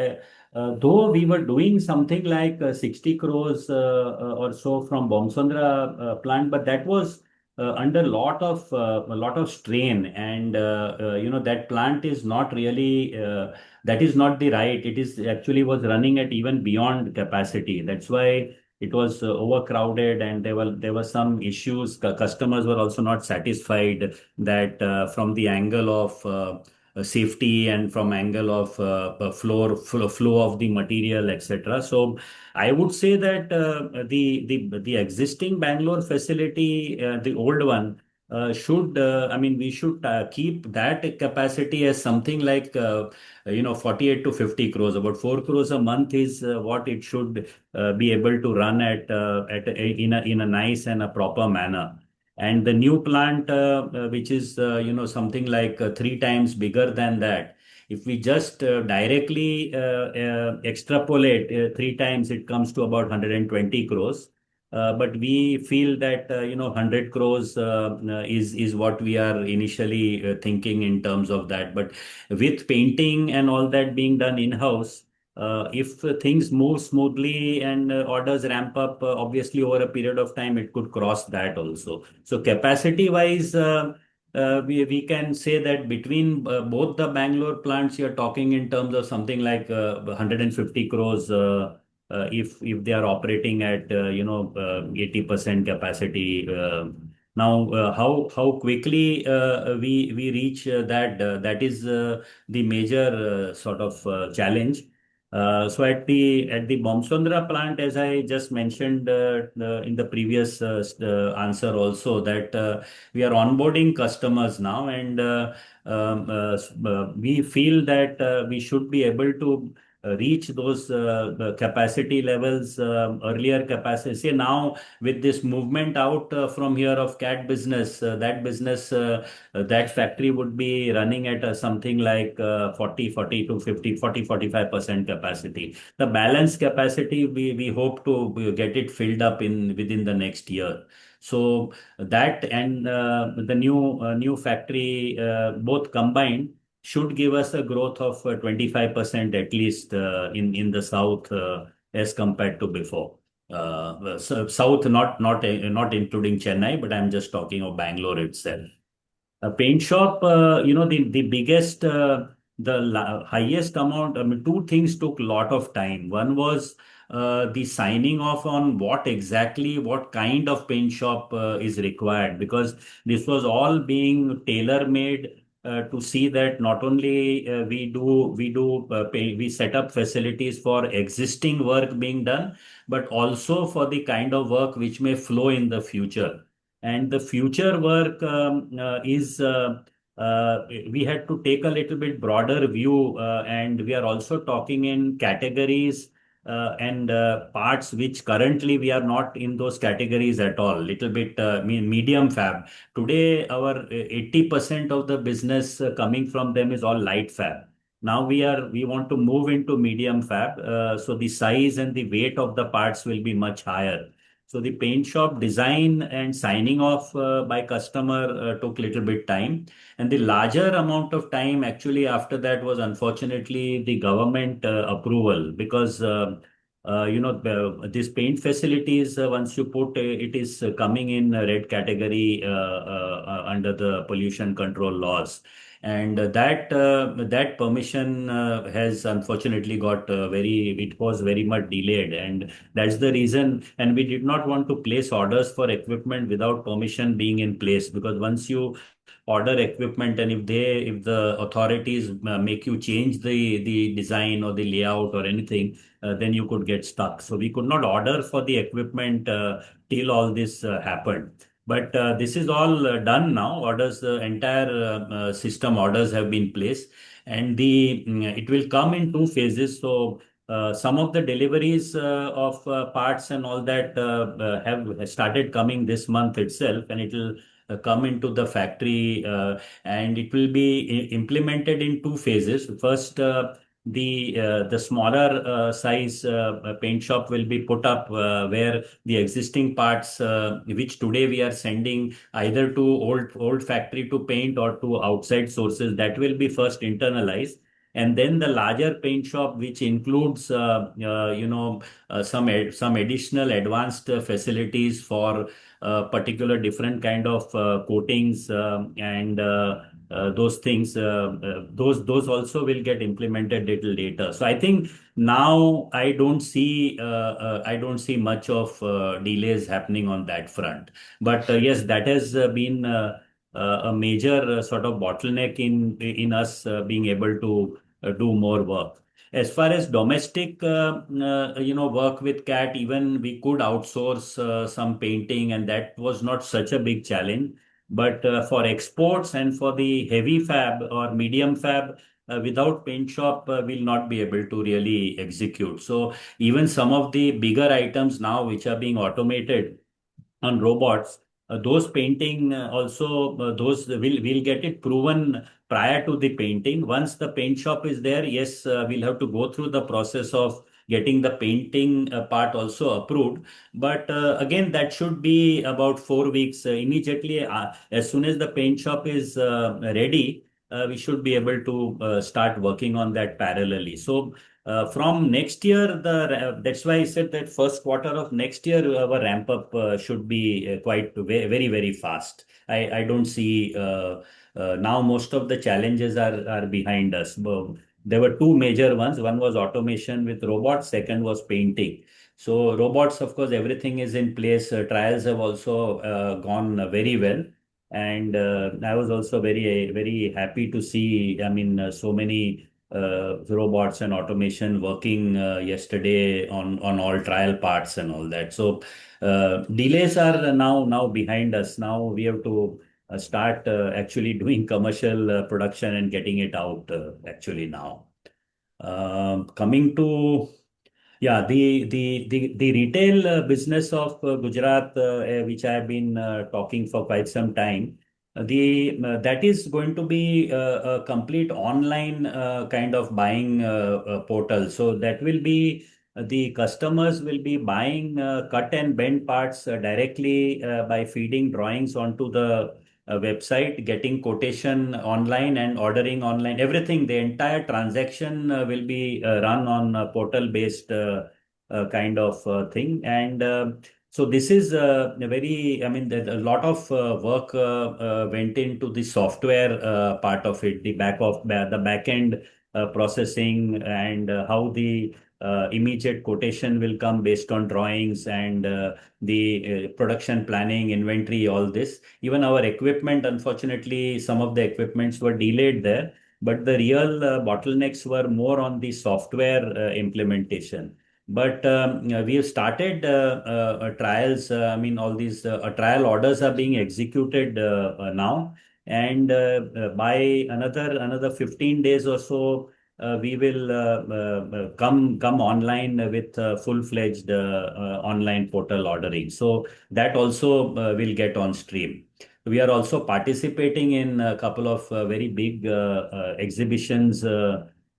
though we were doing something like 60 crores or so from Bomsandra plant, but that was under a lot of strain, and that plant is not really that is not the right. It is actually was running at even beyond capacity. That's why it was overcrowded, and there were some issues. Customers were also not satisfied that from the angle of safety and from angle of flow of the material, etc. So I would say that the existing Bangalore facility, the old one, we should keep that capacity as something like 48 to 50 crores. About 4 crores a month is what it should be able to run in a nice and a proper manner. And the new plant, which is something like three times bigger than that, If we just directly extrapolate three times, it comes to about 120 crores. But we feel that 100 crores is what we are initially thinking in terms of that. But with painting and all that being done in-house, if things move smoothly and orders ramp up, obviously over a period of time, it could cross that also. So capacity-wise, we can say that between both the Bangalore plants, you're talking in terms of something like 150 crores if they are operating at 80% capacity. Now, how quickly we reach that is the major sort of challenge. So at the Bomsondra plant, as I just mentioned in the previous answer also, that we are onboarding customers now, and we feel that we should be able to reach those the capacity levels, earlier capacity. Say now with this movement out from here of CAT business, that factory would be running at something like 40 to 50, 45% capacity. The balance capacity, we hope to get it filled up in within the next year. So that and the new factory, both combined, should give us a growth of 25% at least in the south as compared to before. South, not including Chennai, but I'm just talking of Bangalore itself. A paint shop, the biggest, highest amount. I mean, two things took a lot of time. One was the signing off on what kind of paint shop is required, because this was all being tailor made to see that not only we set up facilities for existing work being done, but also for the kind of work which may flow in the future. And the future work is we had to take a little bit broader view, and we are also talking in categories and parts which currently we are not in those categories at all. Little bit medium fab. Today, our 80% of the business coming from them is all light fab. Now we want to move into medium fab, so the size and the weight of the parts will be much higher. So the paint shop design and signing off by customer took little bit time. And the larger amount of time actually after that was unfortunately the government approval, because these paint facilities, once you put it is coming in a red category under the pollution control laws. And that permission has unfortunately got it was very much delayed, and that's the reason. And we did not want to place orders for equipment without permission being in place, because once you order equipment, and if the authorities make you change the design or the layout or anything, then you could get stuck. So we could not order for the equipment till all this happened. But this is all done now. Orders, the entire system orders have been placed, and it will come in two phases. So some of the deliveries of parts and all that have started coming this month itself, and it will come into the factory, and it will be implemented in two phases. First, the smaller size paint shop will be put up where the existing parts, which today we are sending either to old factory to paint or to outside sources, that will be first internalized. And then the larger paint shop, which includes some additional advanced facilities for particular different kind of coatings and those things, those also will get implemented little later. So I think now I don't see much of delays happening on that front. But yes, that has been a major sort of bottleneck in us being able to do more work. As far as domestic, work with CAT, even we could outsource some painting, and that was not such a big challenge. But for exports and for the heavy fab or medium fab, without paint shop, we'll not be able to really execute. So even some of the bigger items now, which are being automated on robots, those painting also those will get it proven prior to the painting. Once the paint shop is there, yes, we'll have to go through the process of getting the painting part also approved. But again, that should be about 4 weeks. Immediately, as soon as the paint shop is ready, we should be able to start working on that parallelly. So from next year, that's why I said that first quarter of next year, our ramp up should be quite very, very fast. I don't see now most of the challenges are behind us. There were two major ones. One was automation with robots. Second was painting. So robots, of course, everything is in place. Trials have also gone very well. And I was also very, very happy to see, I mean, so many robots and automation working yesterday on all trial parts and all that. So delays are now behind us. Now we have to start actually doing commercial production and getting it out actually now. Coming to yeah, the retail business of Gujarat, which I have been talking for quite some time, the that is going to be a complete online kind of buying portal. So that will be the customers will be buying cut and bend parts directly by feeding drawings onto the website, getting quotation online and ordering online. Everything, the entire transaction will be run on a portal-based kind of thing. And so this is a very, I mean, a lot of work went into the software part of it, the back end processing and how the immediate quotation will come based on drawings and the production planning, inventory, all this. Even our equipment, unfortunately, some of the equipments were delayed there, but the real bottlenecks were more on the software implementation. But we have started trials. I mean, all these trial orders are being executed now, and by another 15 days or so, we will come online with full-fledged online portal ordering. So that also will get on stream. We are also participating in a couple of very big exhibitions.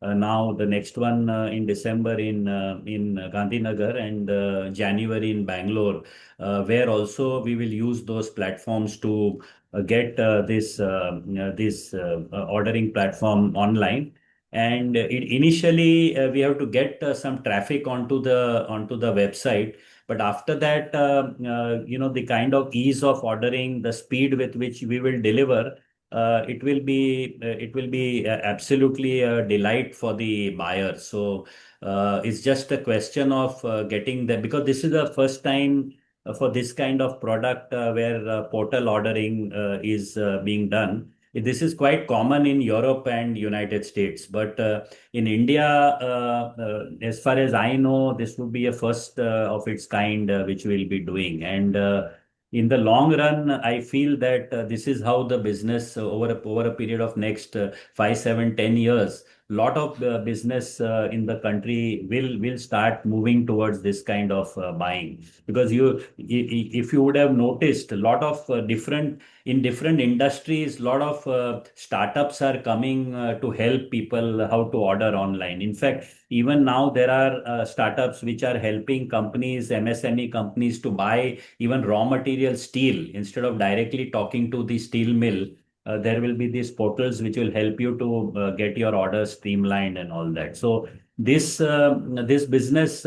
Now the next one in December in Gandhinagar and January in Bangalore, where also we will use those platforms to get this ordering platform online. And initially we have to get some traffic onto the website. But after that, the kind of ease of ordering, the speed with which we will deliver, it will be absolutely a delight for the buyer. So it's just a question of getting that, because this is the first time for this kind of product where portal ordering is being done. This is quite common in Europe and United States, but in India, as far as I know, this would be a first of its kind which we'll be doing. And in the long run, I feel that this is how the business over a period of next 5, 7, 10 years, lot of business in the country will start moving towards this kind of buying. Because if you would have noticed, a lot of different industries, a lot of startups are coming to help people how to order online. In fact, even now there are startups which are helping companies, MSME companies, to buy even raw material steel instead of directly talking to the steel mill. There will be these portals which will help you to get your orders streamlined and all that. So this business.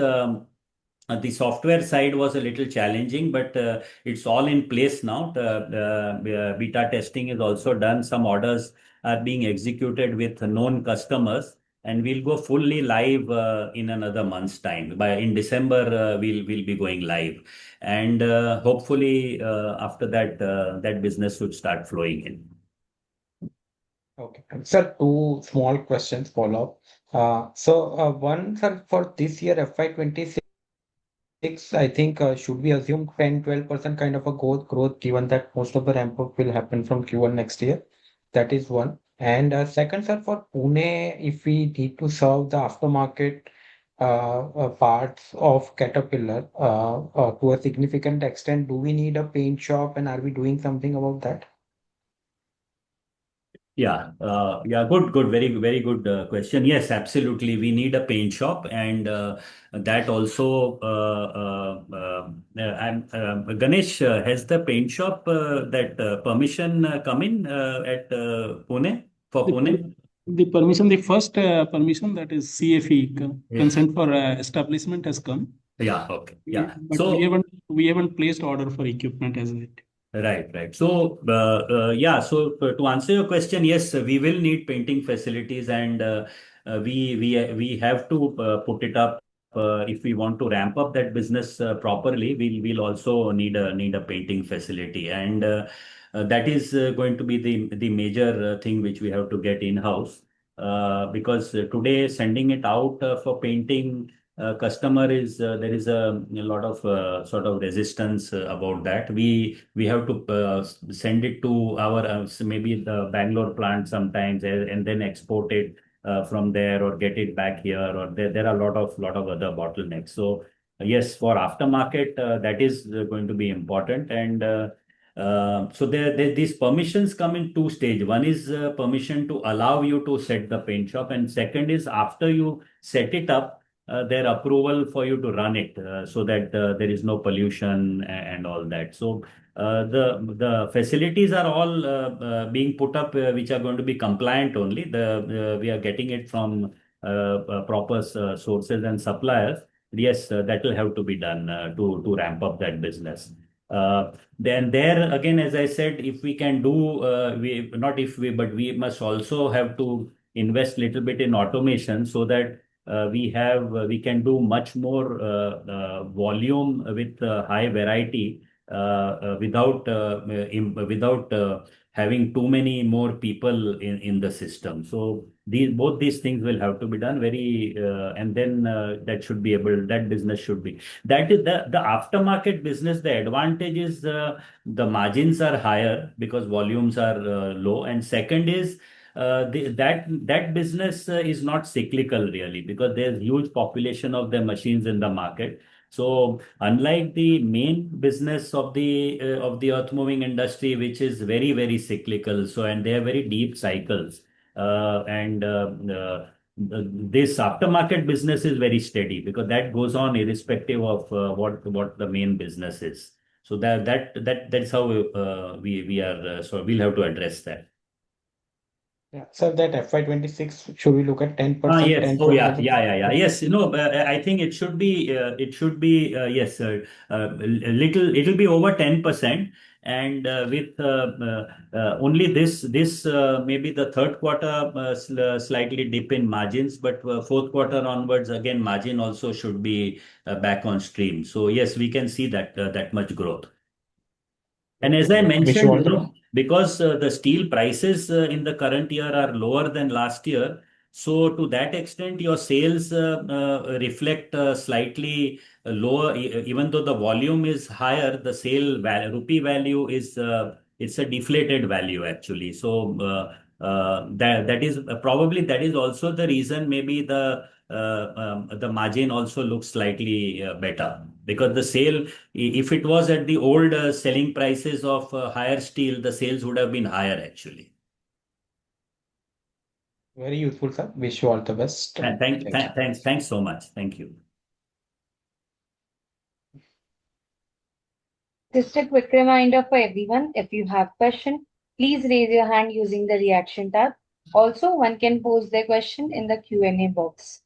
The software side was a little challenging, but it's all in place now. Beta testing is also done. Some orders are being executed with known customers, and we'll go fully live in another month's time. In December, we'll be going live, and hopefully after that, that business should start flowing in. Okay. Sir, two small questions follow up. One, sir, for this year, FY26, I think, should we assume 10-12% kind of a growth given that most of the ramp up will happen from Q1 next year? That is one. And second, sir, for Pune, if we need to serve the aftermarket parts of Caterpillar to a significant extent, do we need a paint shop and are we doing something about that? Good, very good question. Yes, absolutely. We need a paint shop, and that also. Ganesh, has the paint shop that permission come in at Pune for The, Pune? the permission, the first permission, that is CFE, Yeah. consent for establishment, has come. Yeah. Okay. Yeah. But we haven't placed order for equipment as yet. Right. So, to answer your question, yes, we will need painting facilities, and we have to put it up. If we want to ramp up that business properly, we'll also need a painting facility, and that is going to be the major thing which we have to get in-house. Because today sending it out for painting, customer is there is a lot of sort of resistance about that. We have to send it to our maybe the Bangalore plant sometimes, and then export it from there, or get it back here, or there are a lot of other bottlenecks. So yes, for aftermarket, that is going to be important. And so these permissions come in two stage. One is permission to allow you to set the paint shop, and second is after you set it up, their approval for you to run it, so that there is no pollution and all that. So the facilities are all being put up, which are going to be compliant only. We are getting it from proper sources and suppliers. Yes, that will have to be done to ramp up that business. Then there again, as I said, if we can do, we not if we, but we must also have to invest little bit in automation, so that we can do much more volume with high variety, without having too many more people in the system. So both these things will have to be done very, and then that business should be, that is the aftermarket business. The advantage is the margins are higher because volumes are low, and second is that business is not cyclical really, because there's huge population of the machines in the market. So unlike the main business of the earth moving industry, which is very cyclical, so and they have very deep cycles, and this aftermarket business is very steady, because that goes on irrespective of what the main business is. So that's how we are. So we'll have to address that. Yeah. So that FY26, should we look at 10%, Yes. 10 Oh, to yeah. 11? Yes. I think it should be. Yes. It'll be over 10%, and with only this maybe the third quarter slightly dip in margins, but fourth quarter onwards again margin also should be back on stream. So yes, we can see that much growth. And as I Great. Wish you mentioned, all the best. because the steel prices in the current year are lower than last year, so to that extent, your sales reflect slightly lower. Even though the volume is higher, the rupee value is it's a deflated value actually. So that is probably that is also the reason. Maybe the margin also looks slightly better, because the sale, if it was at the old selling prices of higher steel, the sales would have been higher actually. Very useful, sir. Wish you all the best. Thank you. Thanks so much. Thank you. Just a quick reminder for everyone, if you have question, please raise your hand using the reaction tab. Also, one can post their question in the Q&A box.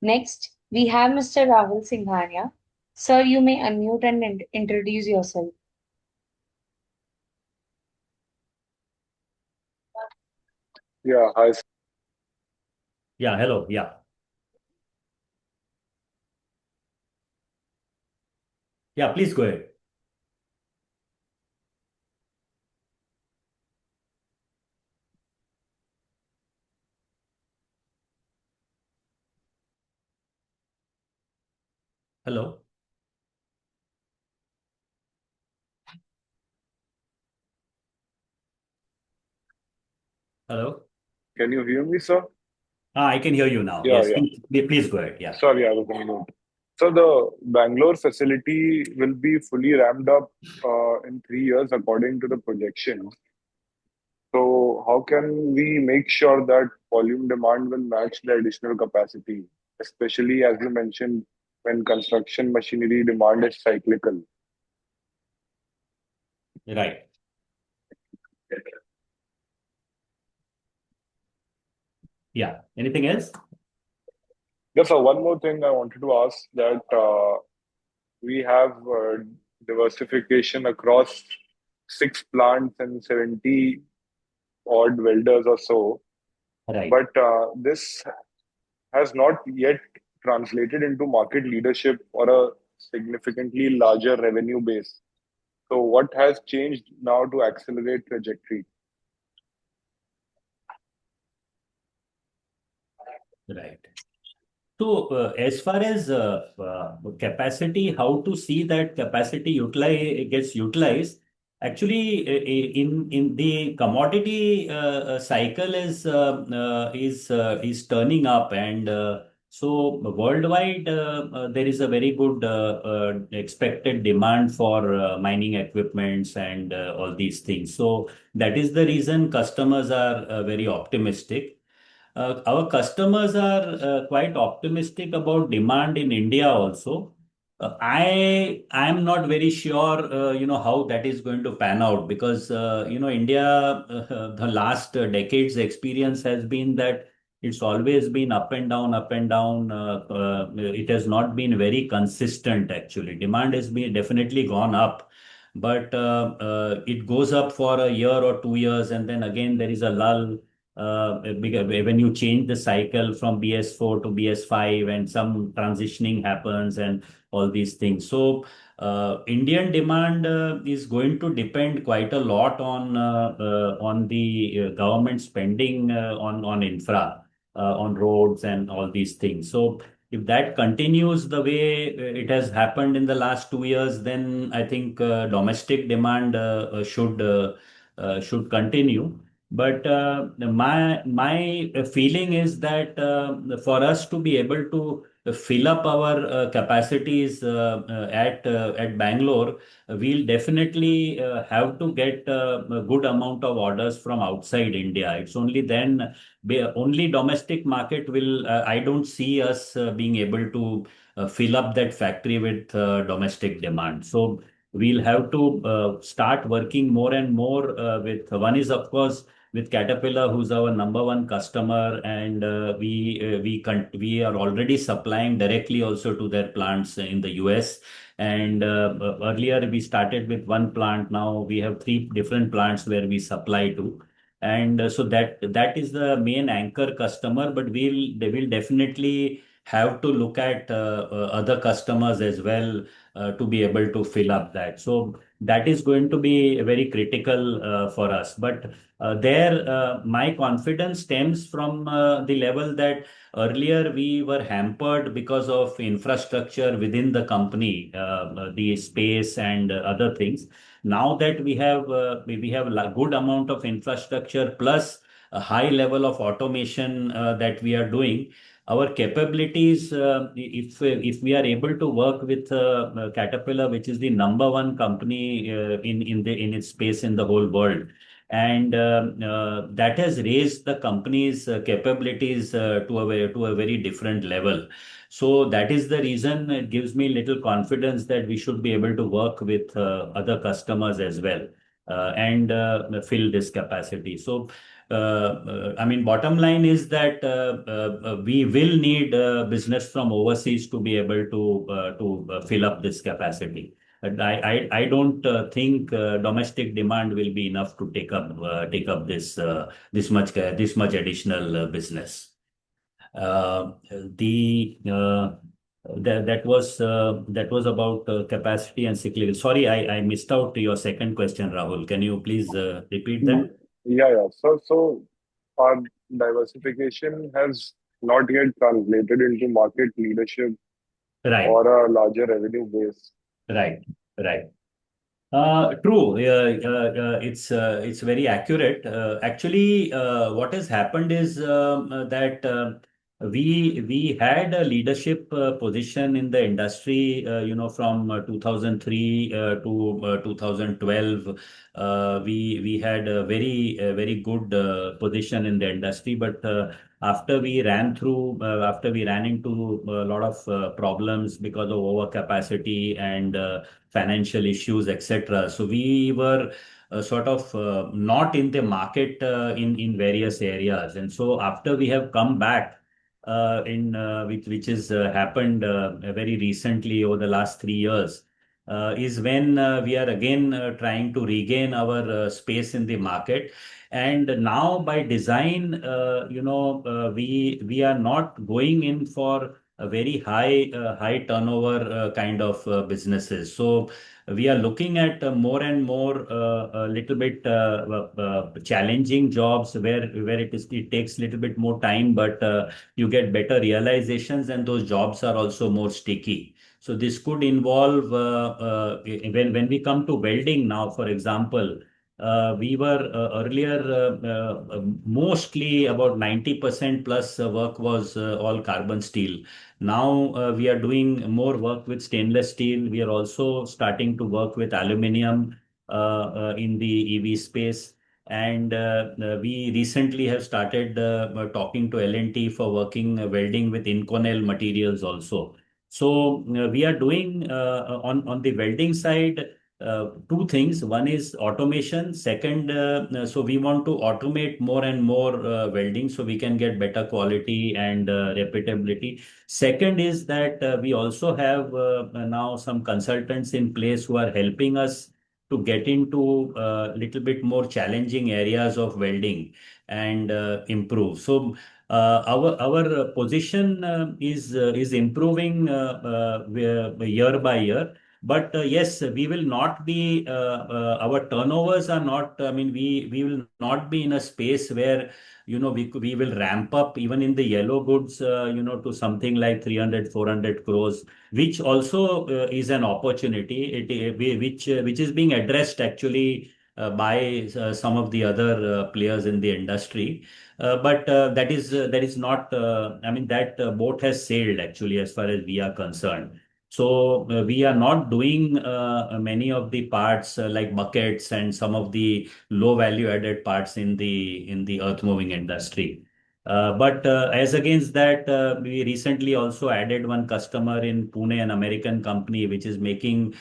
Next, we have Mr. Rahul Singhania. Sir, you may unmute and introduce yourself. Yeah, hi. Yeah, hello. Yeah. Yeah, please go ahead. Hello. Hello. Can you hear me, sir? I can hear you now. Yeah, Yes, yeah. please go ahead. Yeah. Sorry, I was on mute. So the Bangalore facility will be fully ramped up in 3 years according to the projection. So how can we make sure that volume demand will match the additional capacity, especially as you mentioned, when construction machinery demand is cyclical? Right. Yeah. Anything else? Yes, so one more thing I wanted to ask that we have diversification across 6 plants and 70 odd welders or so, Right. but this has not yet translated into market leadership or a significantly larger revenue base. So, what has changed now to accelerate trajectory? Right. So, as far as capacity, how to see that capacity gets utilized? Actually, in the commodity cycle is turning up, and so worldwide there is a very good expected demand for mining equipments and all these things. So that is the reason customers are very optimistic. Our customers are quite optimistic about demand in India also. I am not very sure, how that is going to pan out because, India, the last decades experience has been that it's always been up and down, up and down. It has not been very consistent actually. Demand has been definitely gone up, but it goes up for a year or 2 years and then again there is a lull when you change the cycle from BS4 to BS5 and some transitioning happens and all these things. So, Indian demand is going to depend quite a lot on the government spending on infra, on roads and all these things. So, if that continues the way it has happened in the last 2 years, then I think domestic demand should continue. But my feeling is that for us to be able to fill up our capacities at Bangalore, we'll definitely have to get a good amount of orders from outside India. It's only then only domestic market will. I don't see us being able to fill up that factory with domestic demand. So we'll have to start working more and more with one is of course with Caterpillar, who's our number one customer, and we are already supplying directly also to their plants in the US. And earlier we started with one plant. Now we have three different plants where we supply to. And so that is the main anchor customer, but they will definitely have to look at other customers as well to be able to fill up that. So that is going to be very critical for us. But my confidence stems from the level that earlier we were hampered because of infrastructure within the company, the space and other things. Now that we have a good amount of infrastructure plus a high level of automation that we are doing, our capabilities, if we are able to work with Caterpillar, which is the number one company in its space in the whole world, and that has raised the company's capabilities to a very different level. So that is the reason it gives me little confidence that we should be able to work with other customers as well and fill this capacity. So I mean, bottom line is that we will need business from overseas to be able to fill up this capacity. But I don't think domestic demand will be enough to take up this much additional business. The that was about capacity and cyclical. Sorry, I missed out your second question, Rahul. Can you please repeat Mm, that? Yeah, yeah. So our diversification has not yet translated into market leadership Right, or a larger revenue base. right, right. True. It's very accurate. Actually, what has happened is that We had a leadership position in the industry, from 2003 to 2012. We had a very good position in the industry, but after we ran into a lot of problems because of overcapacity and financial issues, etc. So we were sort of not in the market in various areas, and so after we have come back in which has happened very recently over the last 3 years, is when we are again trying to regain our space in the market. And now by design, we are not going in for a very high turnover kind of businesses. So we are looking at more and more a little bit challenging jobs where it takes a little bit more time, but you get better realizations, and those jobs are also more sticky. So this could involve when we come to welding now, for example. We were earlier mostly about 90% plus work was all carbon steel. Now we are doing more work with stainless steel. We are also starting to work with aluminum in the EV space. And we recently have started talking to L&T for working welding with Inconel materials also. So we are doing on the welding side two things. One is automation. Second, so we want to automate more and more welding so we can get better quality and repeatability. Second is that we also have now some consultants in place who are helping us to get into a little bit more challenging areas of welding and improve. So our position is improving year by year. But yes, we will not be, our turnovers are not, I mean, we will not be in a space where, we will ramp up even in the yellow goods, to something like 300, 400 crores, which also is an opportunity, which is being addressed actually by some of the other players in the industry. But that is not, I mean, that boat has sailed actually as far as we are concerned. So we are not doing many of the parts like buckets and some of the low value added parts in the earth moving industry. But as against that, we recently also added one customer in Pune, an American company which is making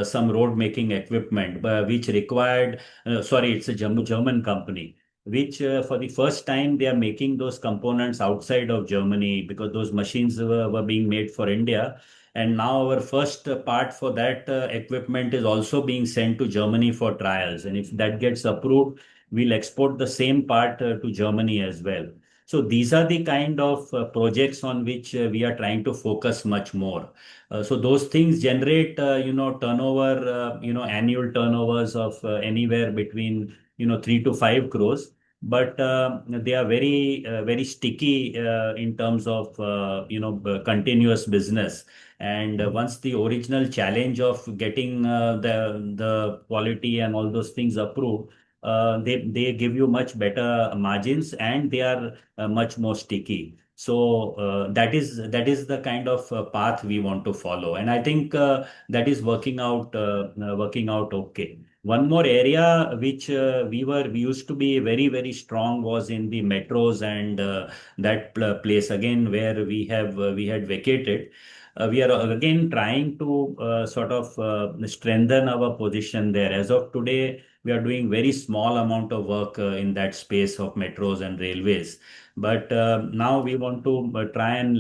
some road making equipment, which required, sorry, it's a German company, which for the first time they are making those components outside of Germany because those machines were being made for India. And now our first part for that equipment is also being sent to Germany for trials. And if that gets approved, we'll export the same part to Germany as well. So these are the kind of projects on which we are trying to focus much more. So those things generate, turnover, annual turnovers of anywhere between, 3 to 5 crores. But they are very sticky in terms of, continuous business. And once the original challenge of getting the quality and all those things approved, they give you much better margins and they are much more sticky. So that is the kind of path we want to follow, and I think that is working out okay. One more area which we used to be very strong was in the metros, and that place again where we had vacated. We are again trying to sort of strengthen our position there. As of today, we are doing very small amount of work in that space of metros and railways. But now we want to try and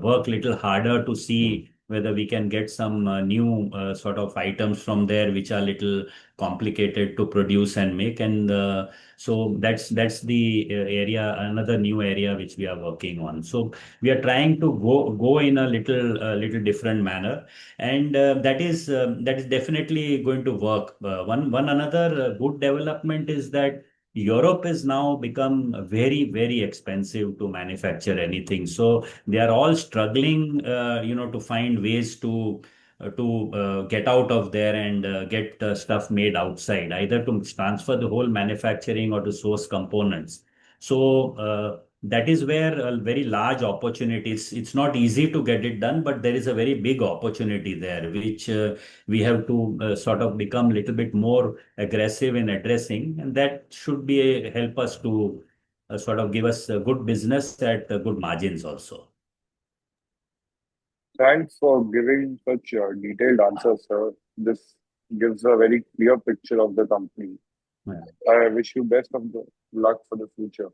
work little harder to see whether we can get some new sort of items from there, which are little complicated to produce and make. And so that's the area, another new area which we are working on. So we are trying to go in a little different manner, and that is definitely going to work. One another good development is that Europe has now become very expensive to manufacture anything. So they are all struggling, to find ways to get out of there and get stuff made outside, either to transfer the whole manufacturing or to source components. So that is where a very large opportunities. It's not easy to get it done, but there is a very big opportunity there, which we have to sort of become a little bit more aggressive in addressing, and that should be help us to sort of give us a good business at good margins also. Thanks for giving such detailed answers, sir. This gives a very clear picture of the company. Yeah. I wish you best of the luck for the future.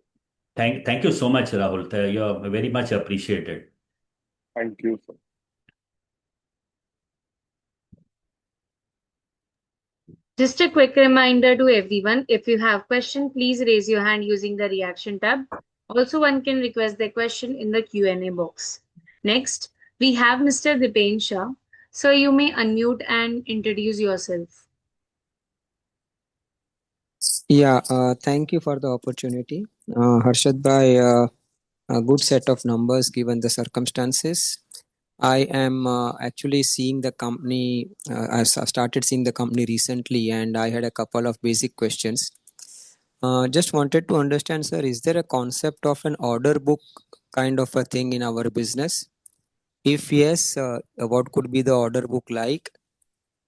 Thank you so much, Rahul. You're very much appreciated. Thank you, sir. Just a quick reminder to everyone, if you have question, please raise your hand using the reaction tab. Also, one can request their question in the Q&A box. Next, we have Mr. Dipen Shah. So you may unmute and introduce yourself. Yeah, thank you for the opportunity. Harshad bhai, a good set of numbers given the circumstances. I am actually seeing the company, I started seeing the company recently, and I had a couple of basic questions. Just wanted to understand, sir, is there a concept of an order book kind of a thing in our business? If yes, what could be the order book like?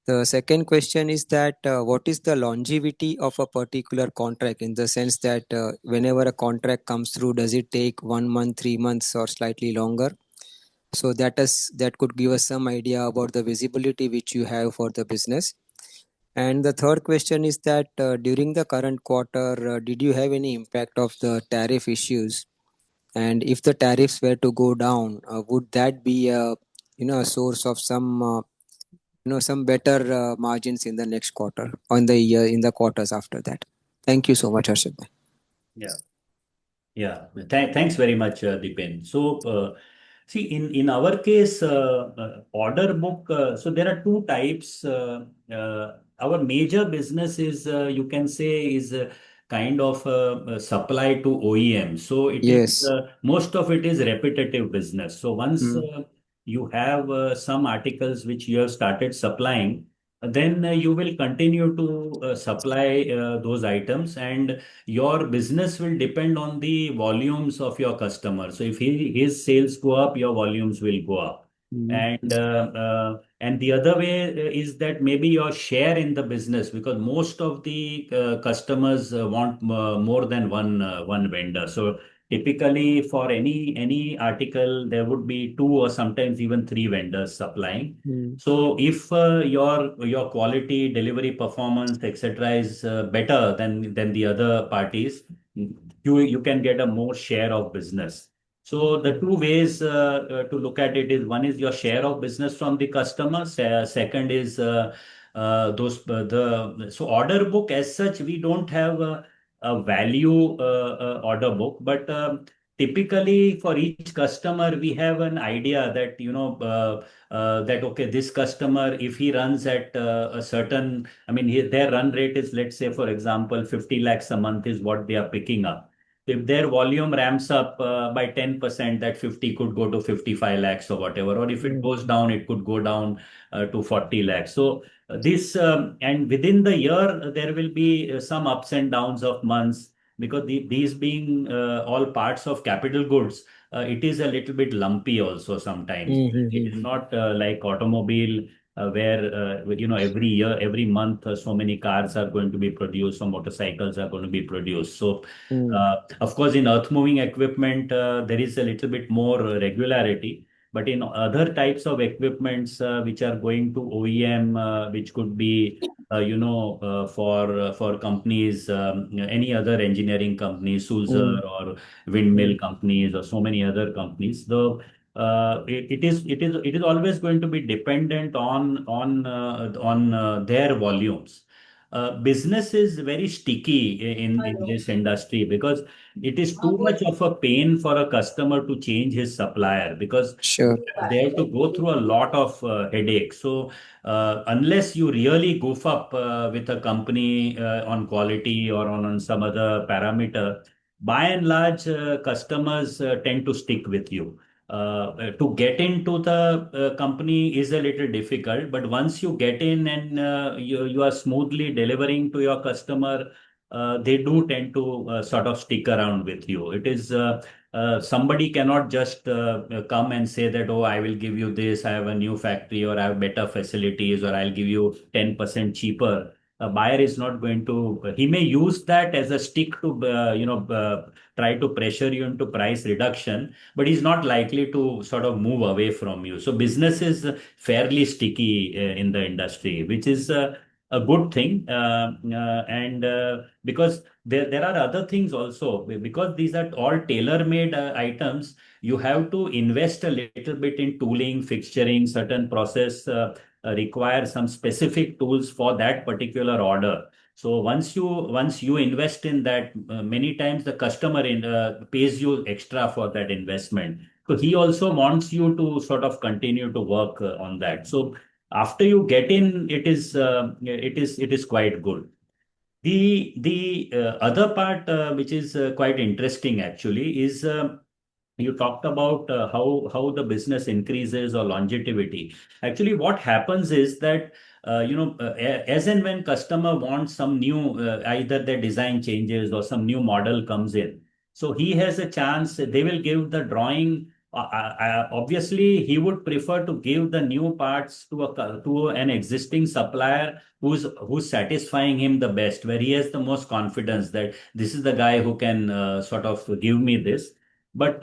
The second question is that what is the longevity of a particular contract, in the sense that whenever a contract comes through, does it take 1 month, 3 months, or slightly longer? So that could give us some idea about the visibility which you have for the business. And the third question is that during the current quarter, did you have any impact of the tariff issues? And if the tariffs were to go down, would that be a a source of some some better margins in the next quarter, or in the year, in the quarters after that? Thank you so much, Harshad bhai. Yeah. Yeah, thanks very much, Dipen. So, see, in our case, order book. So there are two types. Our major business is, you can say, is kind of supply to OEM. So it is Yes. most of it is repetitive business. So once Mm. you have some articles which you have started supplying, then you will continue to supply those items, and your business will depend on the volumes of your customer. So if his sales go up, your volumes will go up. Mm. And the other way is that maybe your share in the business, because most of the customers want more than one vendor. So typically for any article, there would be two or sometimes even three vendors supplying. Mm. So if your quality, delivery performance, etc., is better than the other parties, you can get a more share of business. So the two ways to look at it is, one is your share of business from the customers. Second is those the so order book as such, we don't have a value order book, but typically for each customer we have an idea that that okay, this customer, if he runs at a certain, I mean, their run rate is, let's say for example, 50 lakhs a month is what they are picking up. If their volume ramps up by 10%, that 50 could go to 55 lakhs or whatever. Or if it Mm. goes down, it could go down to 40 lakhs. So this, and within the year, there will be some ups and downs of months, because these being all parts of capital goods, it is a little bit lumpy also sometimes. It is Mm-hmm. not like automobile, where every year, every month, so many cars are going to be produced, so motorcycles are going to be produced. So Mm. of course, in earth moving equipment, there is a little bit more regularity. But in other types of equipments which are going to OEM, which could be, for companies, any other engineering companies, Mm. Sulzer or windmill Mm. companies, or so many other companies, though it is always going to be dependent on their volumes. Business is very sticky in this industry, because it is too much of a pain for a customer to change his supplier, because Sure. they have to go through a lot of headaches. So unless you really goof up with a company on quality or on some other parameter, by and large, customers tend to stick with you. To get into the company is a little difficult, but once you get in and you are smoothly delivering to your customer, they do tend to sort of stick around with you. It is somebody cannot just come and say that, oh, I will give you this, I have a new factory, or I have better facilities, or I'll give you 10% cheaper. A buyer is not going to, he may use that as a stick to, try to pressure you into price reduction, but he's not likely to sort of move away from you. So business is fairly sticky in the industry, which is a good thing. And because there are other things also, because these are all tailor-made items, you have to invest a little bit in tooling, fixturing, certain process require some specific tools for that particular order. So once you invest in that, many times the customer pays you extra for that investment. So he also wants you to sort of continue to work on that. So after you get in, it is quite good. The other part, which is quite interesting actually, is you talked about how the business increases or longevity. Actually, what happens is that as and when customer wants some new, either their design changes or some new model comes in, so he has a chance. They will give the drawing. Obviously, he would prefer to give the new parts to an existing supplier who's satisfying him the best, where he has the most confidence that this is the guy who can sort of give me this. But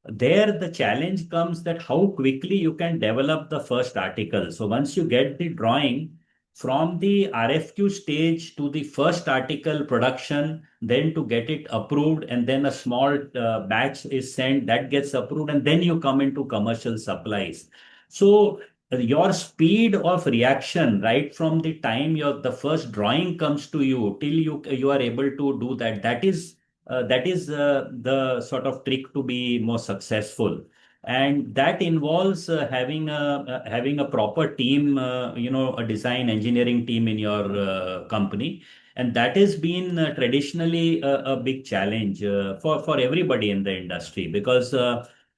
there the challenge comes that how quickly you can develop the first article. So once you get the drawing, from the RFQ stage to the first article production, then to get it approved, and then a small batch is sent, that gets approved, and then you come into commercial supplies. So your speed of reaction, right from the time the first drawing comes to you till you are able to do that, that is the sort of trick to be more successful. And that involves having a proper team, a design engineering team in your company. And that has been traditionally a big challenge for everybody in the industry, because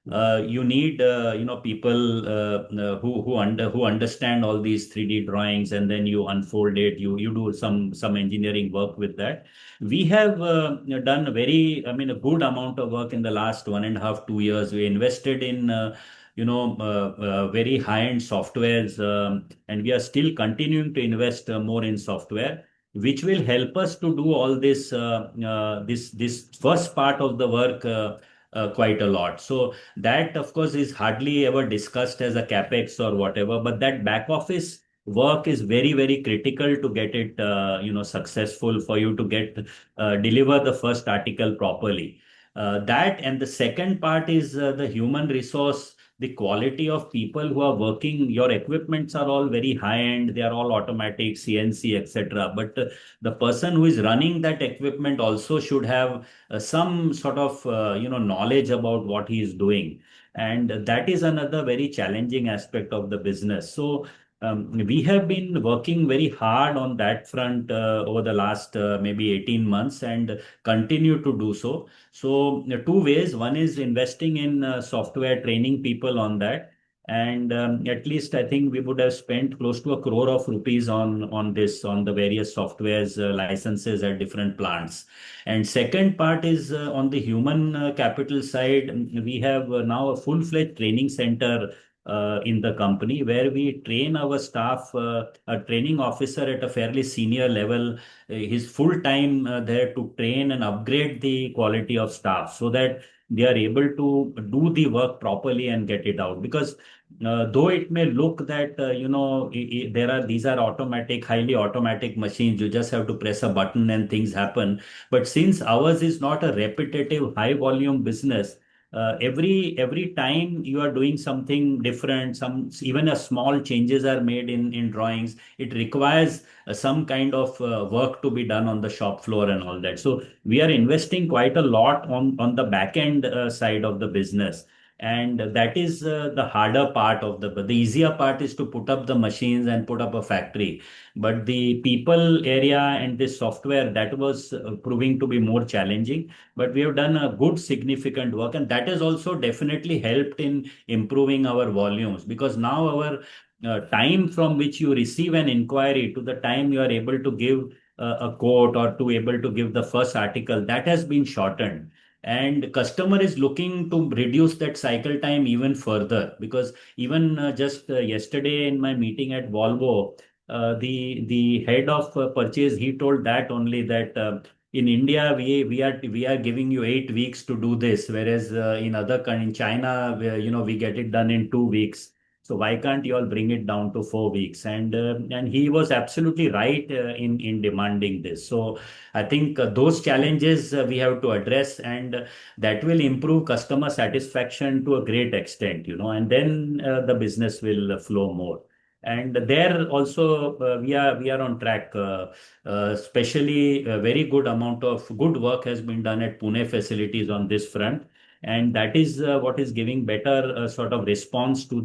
you need people who understand all these 3D drawings, and then you unfold it, you do some engineering work with that. We have done a good amount of work in the last 1.5, 2 years. We invested in very high-end softwares, and we are still continuing to invest more in software, which will help us to do all this first part of the work quite a lot. So that, of course, is hardly ever discussed as a capex or whatever, but that back office work is very, very critical to get it successful, for you to get deliver the first article properly. That, and the second part is the human resource, the quality of people who are working. Your equipments are all very high end, they are all automatic, CNC, etc. But the person who is running that equipment also should have some sort of knowledge about what he is doing. And that is another very challenging aspect of the business. So we have been working very hard on that front over the last maybe 18 months, and continue to do so. So two ways. One is investing in software, training people on that. And at least I think we would have spent close to 1 crore of rupees on this, on the various softwares licenses at different plants. And second part is on the human capital side. We have now a full-fledged training center in the company, where we train our staff. A training officer at a fairly senior level, he's full time there to train and upgrade the quality of staff, so that they are able to do the work properly and get it out. Because though it may look that these are automatic, highly automatic machines, you just have to press a button and things happen. But since ours is not a repetitive high volume business, every time you are doing something different, some even a small changes are made in drawings, it requires some kind of work to be done on the shop floor and all that. So we are investing quite a lot on the back end side of the business. And that is the harder part of the easier part is to put up the machines and put up a factory. But the people area and this software, that was proving to be more challenging. But we have done a good significant work, and that has also definitely helped in improving our volumes, because now our time from which you receive an inquiry to the time you are able to give a quote, or to able to give the first article, that has been shortened. And customer is looking to reduce that cycle time even further, because even just yesterday in my meeting at Volvo, the head of purchase, he told that only that in India we are giving you 8 weeks to do this, whereas in China we get it done in 2 weeks. So why can't you all bring it down to 4 weeks? And he was absolutely right in demanding this. So I think those challenges we have to address, and that will improve customer satisfaction to a great extent, and then the business will flow more. And there also we are on track. Especially a very good amount of good work has been done at Pune facilities on this front, and that is what is giving better sort of response to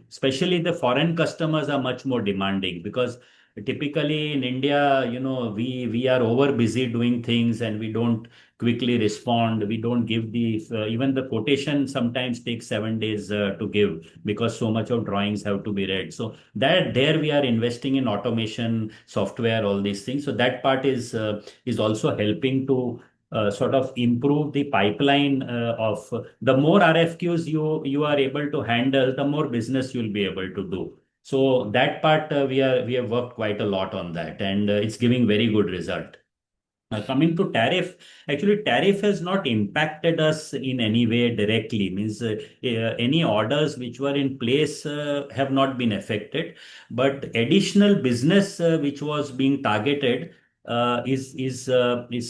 especially the foreign customers are much more demanding, because typically in India, we are over busy doing things and we don't quickly respond. We don't give even the quotation sometimes takes 7 days to give, because so much of drawings have to be read. So that there we are investing in automation, software, all these things. So that part is also helping to sort of improve the pipeline of the more RFQs you are able to handle, the more business you'll be able to do. So that part we have worked quite a lot on that, and it's giving very good result. Coming to tariff, actually tariff has not impacted us in any way directly. Means any orders which were in place have not been affected, but additional business which was being targeted is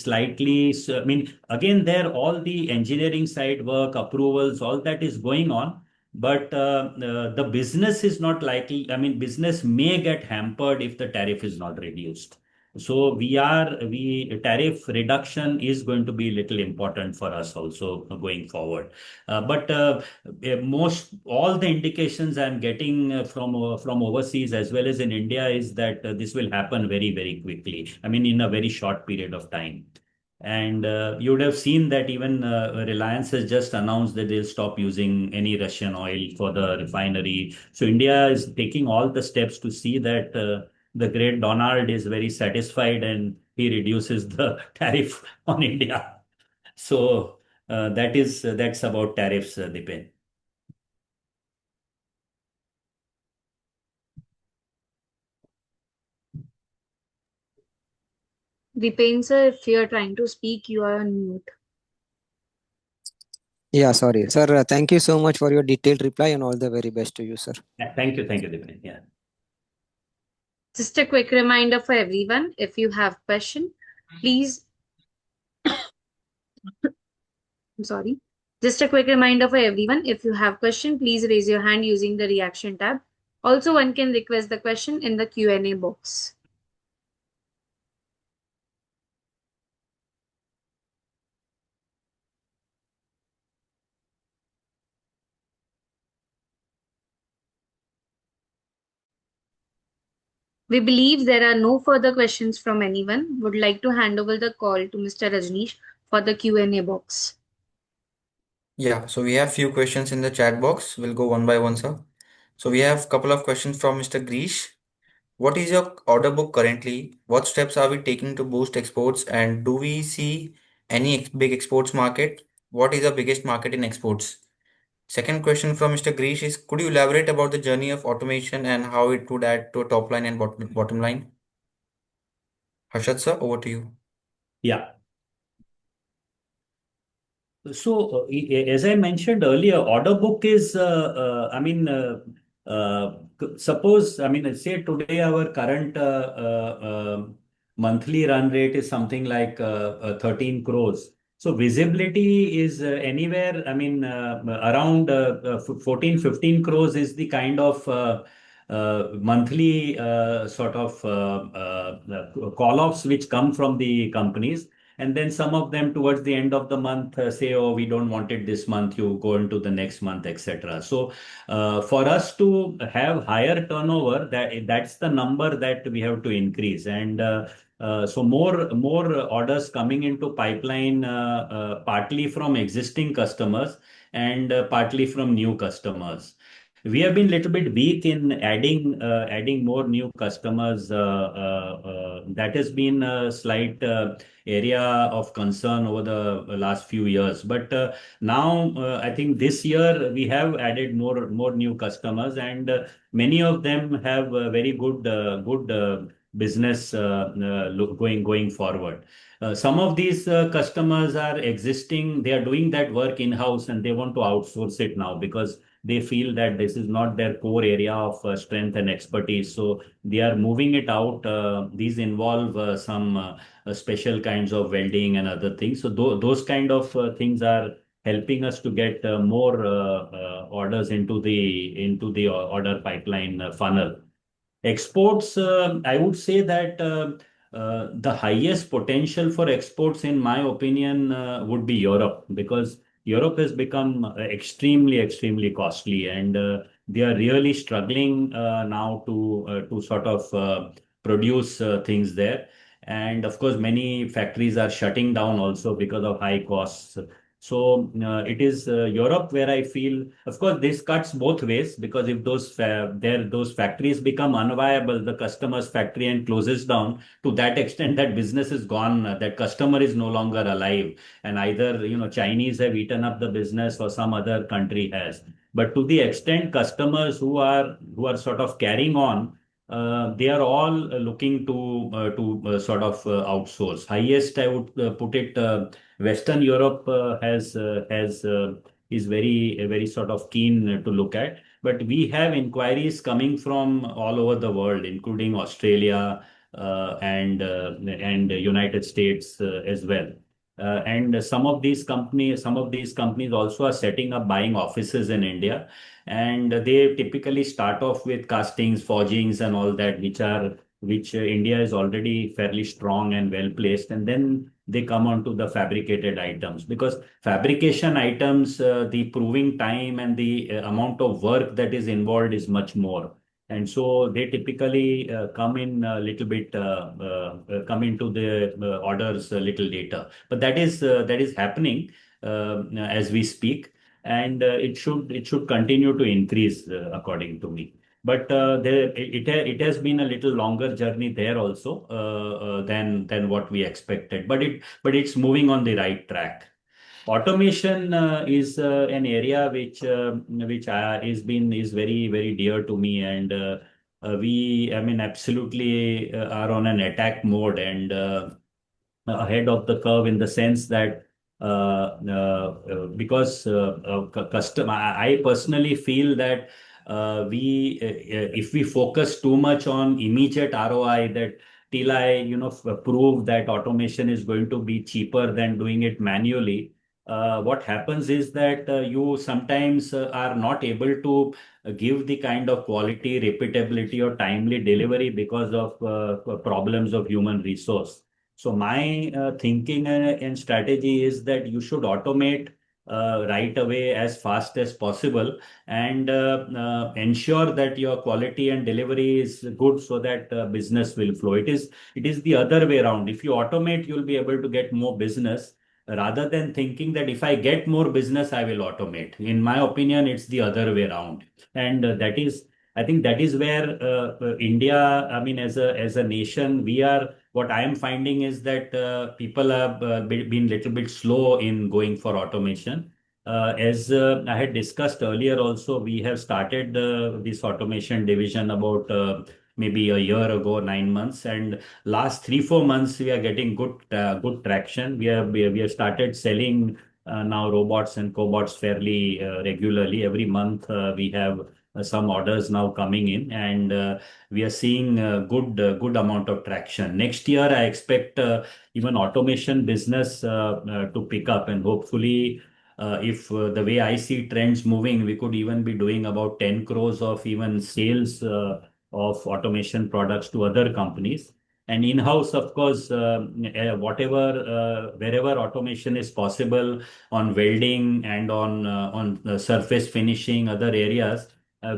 slightly. I mean, again, there all the engineering side work, approvals, all that is going on. But the business is not likely. I mean, business may get hampered if the tariff is not reduced. So we tariff reduction is going to be a little important for us also going forward. But most all the indications I'm getting from overseas as well as in India is that this will happen very, very quickly. I mean, in a very short period of time. And you would have seen that even Reliance has just announced that they'll stop using any Russian oil for the refinery. So India is taking all the steps to see that the great Donald is very satisfied and he reduces the tariff on India. So that's about tariffs, Dipen. Dipen sir, if you are trying to speak, you are on mute. Yeah, sorry, sir. Thank you so much for your detailed reply and all the very best to you, sir. Thank you, Dipen. Yeah. Just a quick reminder for everyone, if you have question, please, I'm sorry. Just a quick reminder for everyone, if you have question, please raise your hand using the reaction tab. Also, one can request the question in the Q&A box. We believe there are no further questions from anyone. Would like to hand over the call to Mr. Rajneesh for the Q&A box. Yeah, so we have few questions in the chat box. We'll go one by one, sir. So we have a couple of questions from Mr. Grish. What is your order book currently? What steps are we taking to boost exports? And do we see any big exports market? What is the biggest market in exports? Second question from Mr. Grish is, could you elaborate about the journey of automation and how it would add to a top line and bottom line? Harshad sir, over to you. Yeah. So, as I mentioned earlier, order book is, I mean, suppose, I mean, say today our current monthly run rate is something like 13 crores. So visibility is anywhere, I mean, around 14, 15 crores is the kind of monthly sort of call-offs which come from the companies. And then some of them towards the end of the month say, oh, we don't want it this month, you go into the next month, etc. So for us to have higher turnover, that's the number that we have to increase. And so more orders coming into pipeline, partly from existing customers and partly from new customers. We have been a little bit weak in adding more new customers. That has been a slight area of concern over the last few years. But now I think this year we have added more new customers, and many of them have very good business look going forward. Some of these customers are existing, they are doing that work in-house and they want to outsource it now because they feel that this is not their core area of strength and expertise. So they are moving it out. These involve some special kinds of welding and other things. So those kind of things are helping us to get more orders into the order pipeline funnel. Exports, I would say that the highest potential for exports, in my opinion, would be Europe because Europe has become extremely costly, and they are really struggling now to sort of produce things there. And of course, many factories are shutting down also because of high costs. So it is Europe where I feel, of course, this cuts both ways because if those factories become unviable, the customer's factory and closes down, to that extent, that business is gone. That customer is no longer alive, and either Chinese have eaten up the business or some other country has. But to the extent customers who are sort of carrying on, they are all looking to sort of outsource. Highest, I would put it. Western Europe has is very sort of keen to look at. But we have inquiries coming from all over the world, including Australia and United States as well. And some of these companies also are setting up buying offices in India, and they typically start off with castings, forgings, and all that, which India is already fairly strong and well placed, and then they come on to the fabricated items because fabrication items, the proving time and the amount of work that is involved is much more. And so they typically come in a little bit, come into the orders a little later. But that is happening as we speak, and it should continue to increase according to me. But it has been a little longer journey there also than what we expected. But it's moving on the right track. Automation is an area which is very dear to me, and we, I mean, absolutely are on an attack mode and ahead of the curve in the sense that because custom, I personally feel that we if we focus too much on immediate ROI, that till I prove that automation is going to be cheaper than doing it manually. What happens is that you sometimes are not able to give the kind of quality, repeatability, or timely delivery because of problems of human resource. So my thinking and strategy is that you should automate right away as fast as possible and ensure that your quality and delivery is good so that business will flow. It is the other way around. If you automate, you'll be able to get more business rather than thinking that if I get more business, I will automate. In my opinion, it's the other way around, and I think that is where India, I mean, as a nation, we are. What I am finding is that people have been little bit slow in going for automation. As I had discussed earlier, also we have started this automation division about maybe a year ago, 9 months, and last 3 4 months we are getting good traction. We have started selling now robots and cobots fairly regularly. Every month we have some orders now coming in, and we are seeing good amount of traction. Next year, I expect even automation business to pick up, and hopefully, if the way I see trends moving, we could even be doing about 10 crores of even sales of automation products to other companies. And in-house, of course, wherever automation is possible on welding and on surface finishing, other areas,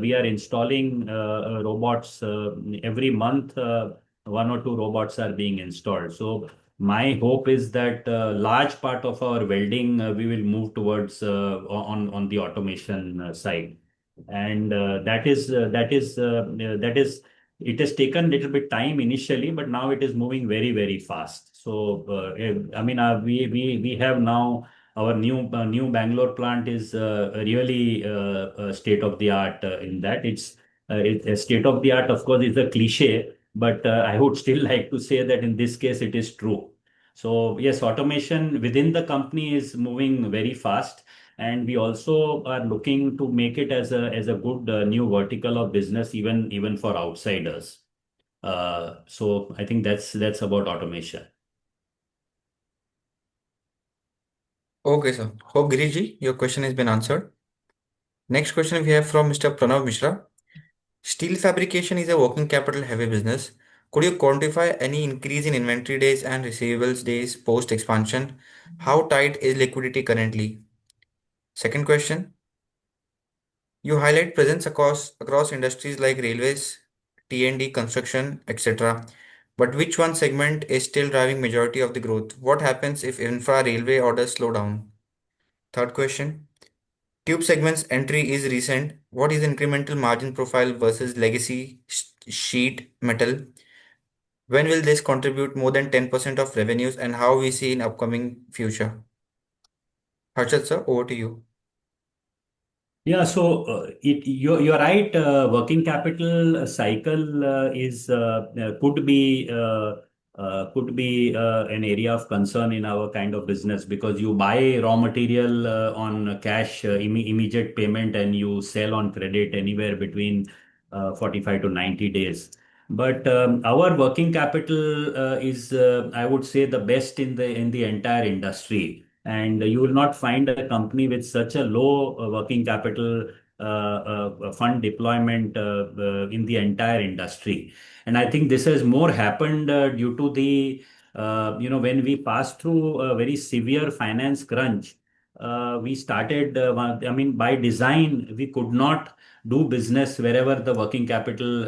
we are installing robots every month. One or two robots are being installed. So my hope is that large part of our welding we will move towards on the automation side. And it has taken a little bit time initially, but now it is moving very, very fast. So, I mean, we have now our new Bangalore plant is really state of the art in that. It's state of the art, of course, is a cliche, but I would still like to say that in this case it is true. So yes, automation within the company is moving very fast, and we also are looking to make it as a good new vertical of business, even for outsiders. So I think that's about automation. Okay, sir. Hope Giriji, your question has been answered. Next question we have from Mr. Pranav Mishra. Steel fabrication is a working capital heavy business. Could you quantify any increase in inventory days and receivables days post expansion? How tight is liquidity currently? Second question. You highlight presence across industries like railways, T&D, construction, etc. But which one segment is still driving majority of the growth? What happens if infra railway orders slow down? Third question. Tube segment's entry is recent. What is incremental margin profile versus legacy sheet metal? When will this contribute more than 10% of revenues and how we see in upcoming future? Harshad sir, over to you. Yeah, so you're right. Working capital cycle is could be an area of concern in our kind of business, because you buy raw material on cash immediate payment, and you sell on credit anywhere between 45 to 90 days. But our working capital is, I would say, the best in the entire industry, and you will not find a company with such a low working capital fund deployment in the entire industry. And I think this has more happened due to the when we passed through a very severe finance crunch. We started, I mean, by design, we could not do business wherever the working capital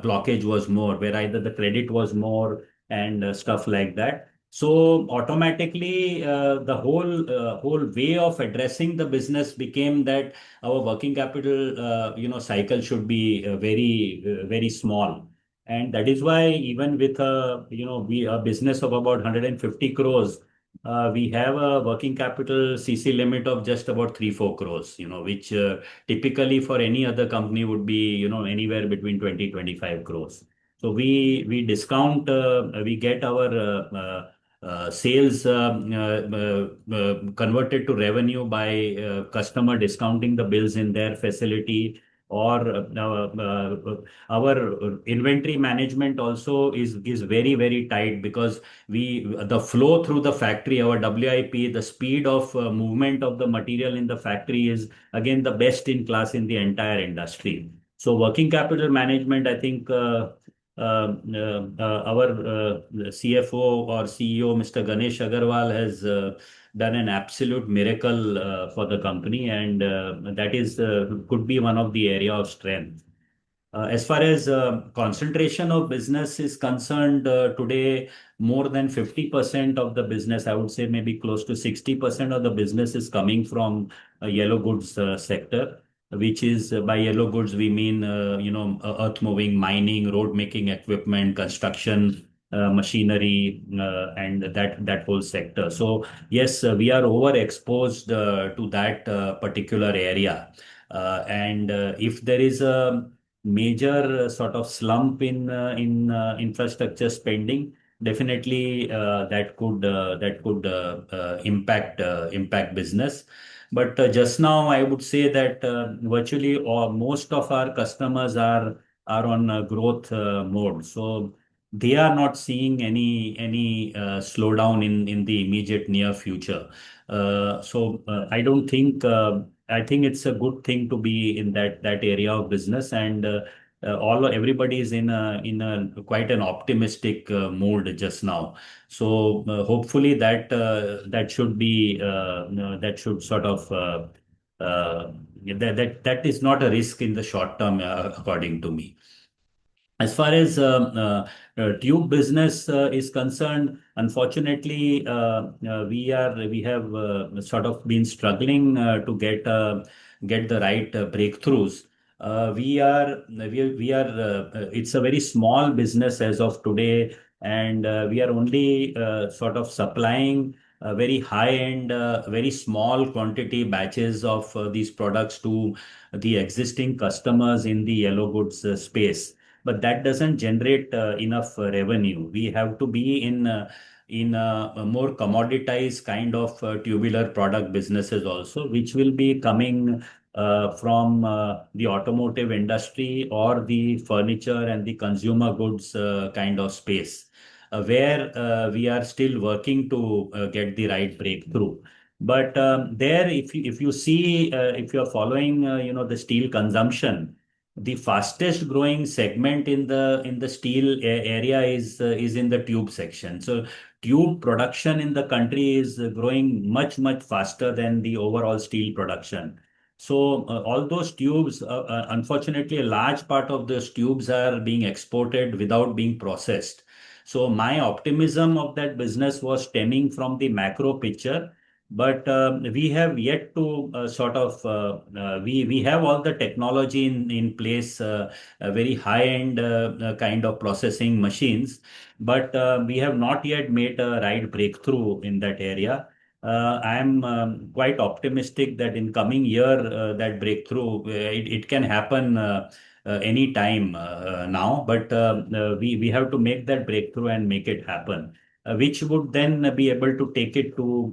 blockage was more, where either the credit was more and stuff like that. So automatically, the whole way of addressing the business became that our working capital, cycle should be very small, and that is why even with a business of about 150 crores, we have a working capital CC limit of just about 3-4 crores, which typically for any other company would be anywhere between 20-25 crores. So we discount, we get our sales converted to revenue by customer discounting the bills in their facility, or our inventory management also is very tight, because the flow through the factory, our WIP, the speed of movement of the material in the factory is again the best in class in the entire industry. So working capital management, I think our CFO or CEO, Mr. Ganesh Agarwal, has done an absolute miracle for the company, and that is could be one of the area of strength. As far as concentration of business is concerned, today more than 50% of the business, I would say maybe close to 60% of the business is coming from yellow goods sector, which is by yellow goods we mean earth moving, mining, road making equipment, construction, machinery, and that whole sector. So yes, we are overexposed to that particular area, and if there is a major sort of slump in infrastructure spending, definitely that could impact business. But just now, I would say that virtually or most of our customers are on growth mode, so they are not seeing any slowdown in the immediate near future. So I don't think. I think it's a good thing to be in that area of business, and everybody is in a quite an optimistic mood just now. So hopefully that should be that should sort of that is not a risk in the short term, according to me. As far as tube business is concerned, unfortunately, we have sort of been struggling to get get the right breakthroughs. It's a very small business as of today, and we are only sort of supplying very high-end, very small quantity batches of these products to the existing customers in the yellow goods space. But that doesn't generate enough revenue. We have to be in a more commoditized kind of tubular product businesses also, which will be coming from the automotive industry or the furniture and the consumer goods kind of space, where we are still working to get the right breakthrough. But there, if you see, if you are following, the steel consumption, the fastest growing segment in the steel area is in the tube section. So tube production in the country is growing much faster than the overall steel production. So all those tubes, unfortunately, a large part of those tubes are being exported without being processed. So my optimism of that business was stemming from the macro picture, but we have yet to we have all the technology in place, very high end kind of processing machines, but we have not yet made a right breakthrough in that area. I am quite optimistic that in coming year that breakthrough it can happen any time now, but we have to make that breakthrough and make it happen, which would then be able to take it to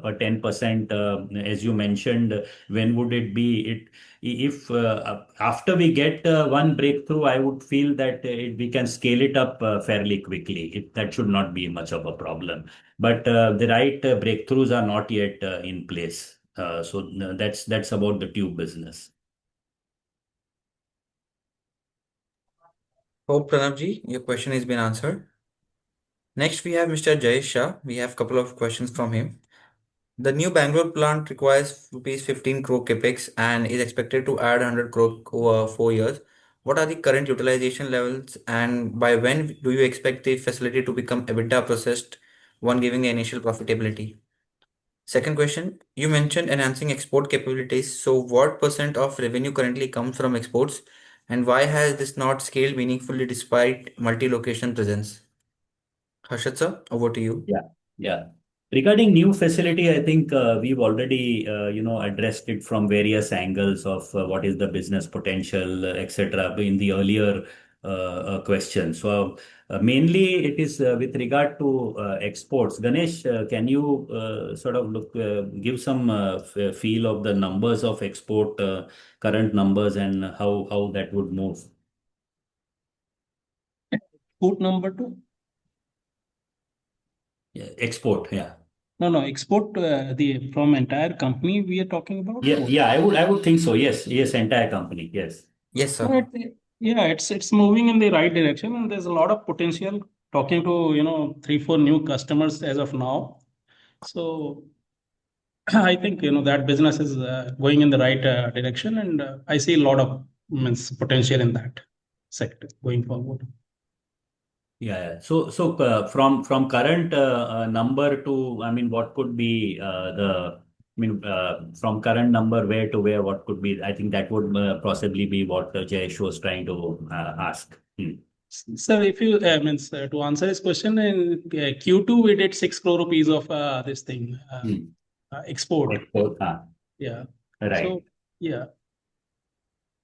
a 10%, as you mentioned. When would it be? If after we get one breakthrough, I would feel that we can scale it up fairly quickly. That should not be much of a problem. But the right breakthroughs are not yet in place. So that's about the tube business. Hope Pranavji, your question has been answered. Next, we have Mr. Jayesh Shah. We have a couple of questions from him. The new Bangalore plant requires rupees 15 crore capex and is expected to add 100 crore over 4 years. What are the current utilization levels, and by when do you expect the facility to become EBITDA processed, one giving the initial profitability? Second question, you mentioned enhancing export capabilities. So what percent of revenue currently comes from exports, and why has this not scaled meaningfully despite multi-location presence? Harshad sir, over to you. Yeah, yeah. Regarding new facility, I think we've already addressed it from various angles of what is the business potential, etc. in the earlier question. So mainly it is with regard to exports. Ganesh, can you sort of give some feel of the numbers of export, current numbers, and how that would move? Port number two? Yeah, export, yeah. No, export, the from entire company we are talking about? Yeah, Or- yeah, I would think so. Yes, yes, entire company. Yes. Yes, No, sir. yeah, it's moving in the right direction, and there's a lot of potential. Talking to, 3, 4 new customers as of now. So I think, that business is going in the right direction, and I see a lot of means potential in that sector going forward. Yeah. So from current number to, I mean, what could be from current number where to where, what could be? I think that would possibly be what Jayesh was trying to ask. So if you means to answer this question, in Q2 we did 6 crore rupees of this thing export. Export, Yeah. right. So yeah,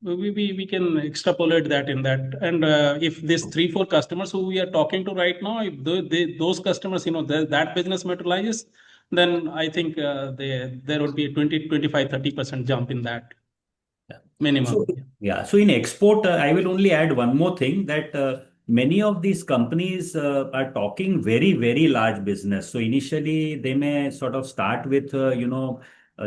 we can extrapolate that in that. And if this 3, 4 customers who we are talking to right now, if those customers, that business materializes, then I think there would be a 20, 25, 30% jump in that minimum. So, yeah. So in export, I will only add one more thing, that many of these companies are talking very large business. So initially they may sort of start with,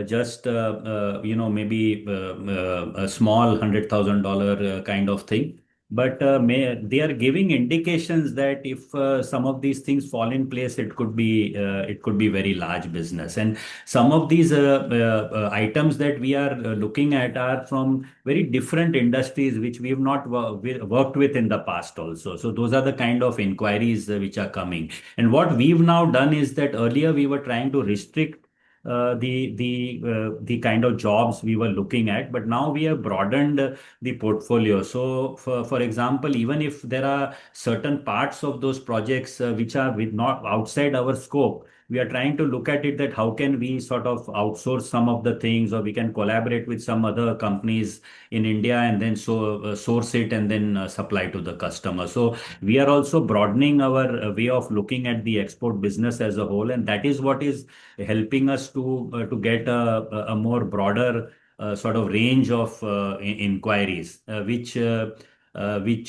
just, maybe a small $100,000 kind of thing. But they are giving indications that if some of these things fall in place, it could be very large business. And some of these items that we are looking at are from very different industries which we have not worked with in the past also. So those are the kind of inquiries which are coming. And what we've now done is that earlier we were trying to restrict the kind of jobs we were looking at. But now we have broadened the portfolio. So, for example, even if there are certain parts of those projects which are with not outside our scope, we are trying to look at it that how can we sort of outsource some of the things, or we can collaborate with some other companies in India and then source it and then supply to the customer. So we are also broadening our way of looking at the export business as a whole, and that is what is helping us to get a more broader sort of range of inquiries, which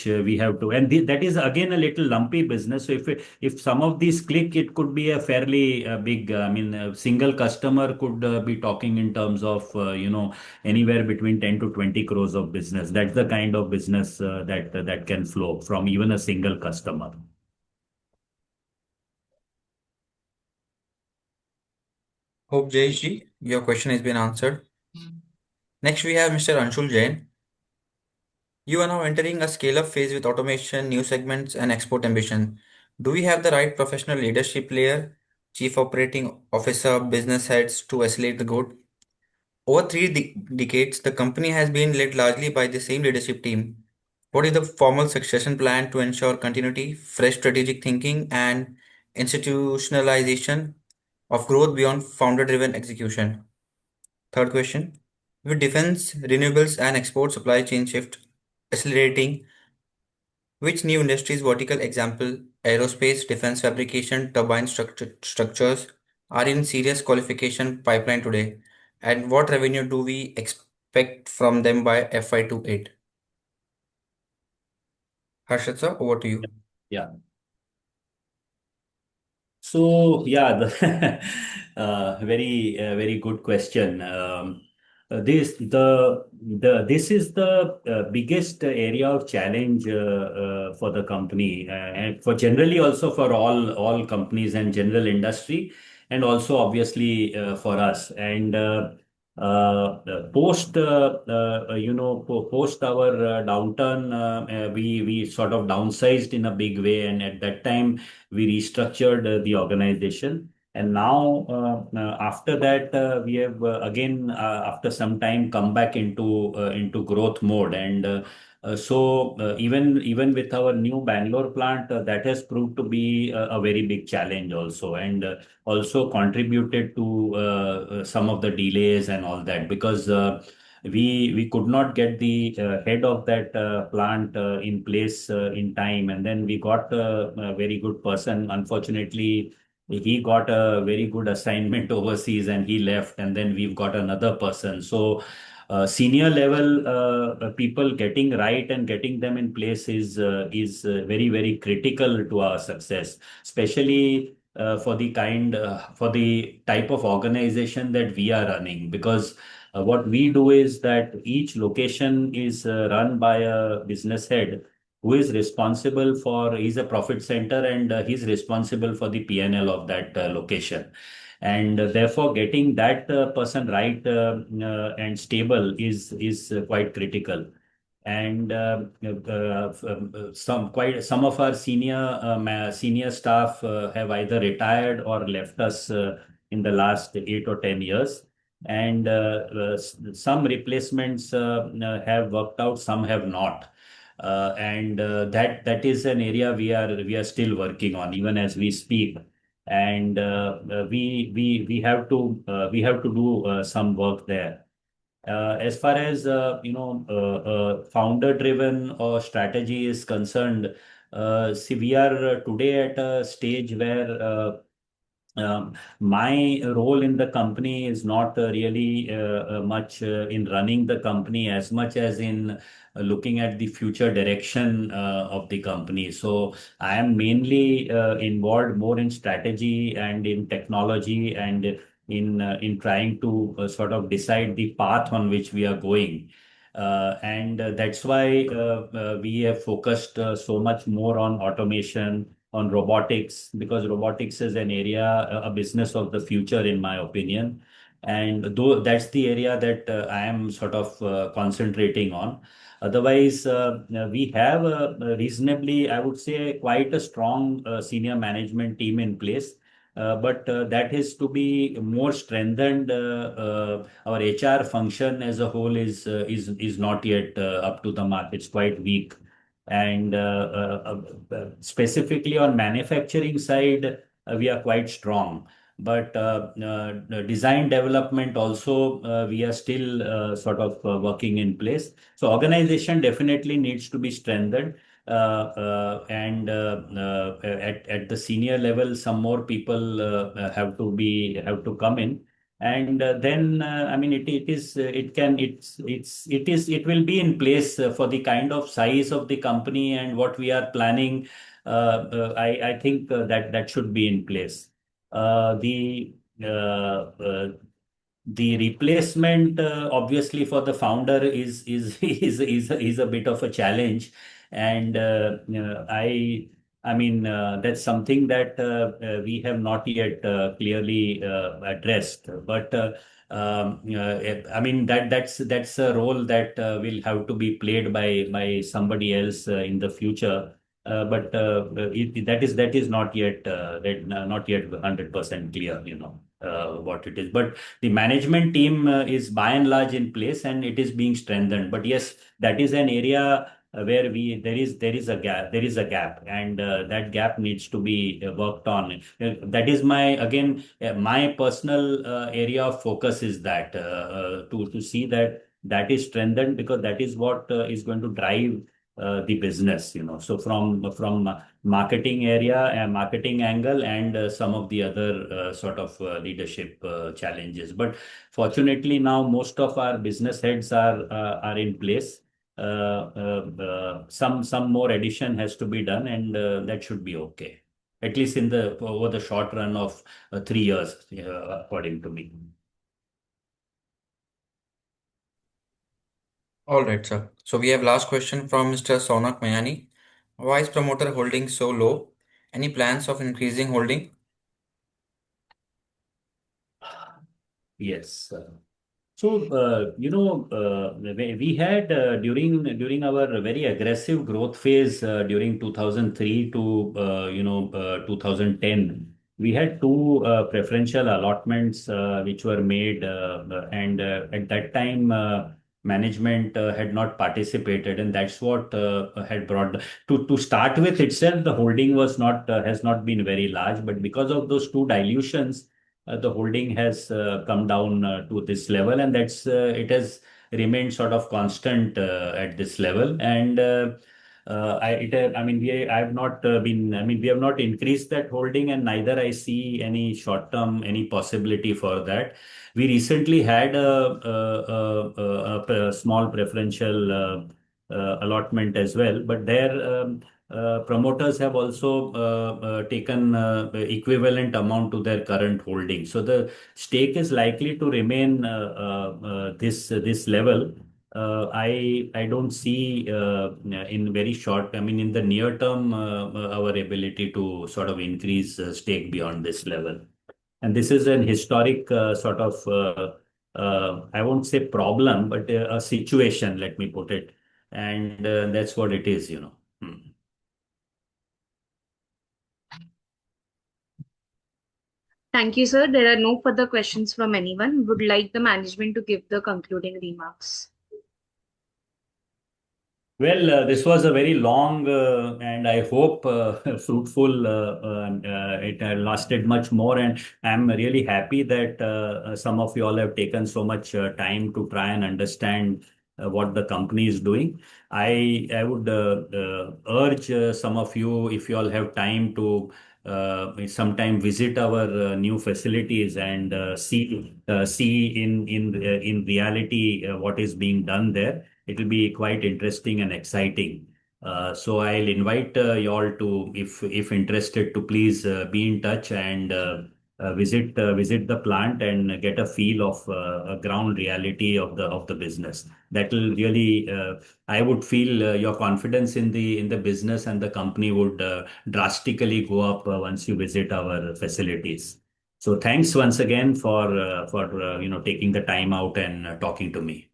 we have to, and that is again a little lumpy business. So if some of these click, it could be a fairly big. I mean, a single customer could be talking in terms of anywhere between 10 to 20 crores of business. That's the kind of business that can flow from even a single customer. Hope Jayesh, your question has been answered. Next, we have Mr. Anshul Jain. You are now entering a scale-up phase with automation, new segments, and export ambition. Do we have the right professional leadership layer, chief operating officer, business heads to accelerate the growth? Over three decades, the company has been led largely by the same leadership team. What is the formal succession plan to ensure continuity, fresh strategic thinking, and institutionalization of growth beyond founder-driven execution? Third question. With defense, renewables, and export supply chain shift accelerating, which new industries, vertical example, aerospace, defense fabrication, structures, are in serious qualification pipeline today? And what revenue do we expect from them by FY28? Harshad sir, over to you. Yeah. So yeah, very good question. This is the biggest area of challenge for the company, and for generally also for all companies and general industry, and also obviously for us. And post our downturn, we sort of downsized in a big way, and at that time we restructured the organization. And now, after that, we have again, after some time, come back into growth mode. And even with our new Bangalore plant, that has proved to be a very big challenge also, and also contributed to some of the delays and all that, because we could not get the head of that plant in place in time, and then we got a very good person. Unfortunately, he got a very good assignment overseas and he left, and then we've got another person. So senior level people getting right and getting them in place is very critical to our success, especially for the type of organization that we are running. Because what we do is that each location is run by a business head who is responsible for, he's a profit center, and he's responsible for the P&L of that location. And therefore, getting that person right and stable is quite critical. And some of our senior staff have either retired or left us in the last 8 or 10 years. And some replacements have worked out, some have not. And that is an area we are still working on even as we speak. And we have to do some work there. As far as founder-driven or strategy is concerned, see, we are today at a stage where my role in the company is not really much in running the company as much as in looking at the future direction of the company. So I am mainly involved more in strategy and in technology and in trying to sort of decide the path on which we are going. And that's why we have focused so much more on automation, on robotics, because robotics is an area, a business of the future, in my opinion. And though that's the area that I am sort of concentrating on. Otherwise, we have a reasonably, I would say, quite a strong senior management team in place. but that is to be more strengthened. Our HR function as a whole is not yet up to the mark. It's quite weak. And specifically on manufacturing side, we are quite strong. But design development also, we are still sort of working in place. So organization definitely needs to be strengthened. And at the senior level, some more people have to come in. And then I mean it will be in place for the kind of size of the company and what we are planning. I think that should be in place. Uh, the uh, uh, the replacement, obviously, for the founder is a bit of a challenge, and I mean that's something that we have not yet clearly addressed. But I mean that's a role that will have to be played by somebody else in the future. But that is not yet not yet 100% clear, what it is. But the management team is by and large in place and it is being strengthened. But yes, that is an area where we there is a gap, and that gap needs to be worked on. That is my again my personal area of focus is that to see that that is strengthened, because that is what is going to drive the business, so from marketing area and marketing angle, and some of the other sort of leadership challenges. But fortunately now most of our business heads are in place. Some more addition has to be done, and that should be okay, at least in the over the short run of 3 years, according to me. All right, sir. So we have last question from Mr. Sonak Mayani. Why is promoter holding so low? Any plans of increasing holding? Yes. So, we had during our very aggressive growth phase during 2003 to 2010, we had two preferential allotments which were made, and at that time management had not participated, and that's what had brought to start with itself. The holding was not has not been very large, but because of those two dilutions, the holding has come down to this level, and it has remained sort of constant at this level. And I mean, I have not been, I mean, we have not increased that holding, and neither I see any short term, any possibility for that. We recently had a small preferential allotment as well, but there promoters have also taken equivalent amount to their current holding. So the stake is likely to remain this level. I don't see in very short, I mean, in the near term, our ability to sort of increase stake beyond this level. And this is an historic sort of, I won't say problem, but a situation, let me put it. And that's what it is, Hmm. Thank you, sir. There are no further questions from anyone. Would like the management to give the concluding remarks. Well, this was a very long and I hope fruitful. It lasted much more, and I'm really happy that some of you all have taken so much time to try and understand what the company is doing. I would urge some of you, if you all have time, to sometime visit our new facilities and see in reality what is being done there. It will be quite interesting and exciting. So I'll invite you all to, if interested, to please be in touch and visit the plant and get a feel of a ground reality of the business. That will really, I would feel your confidence in the business and the company would drastically go up once you visit our facilities. So thanks once again for taking the time out and talking to me.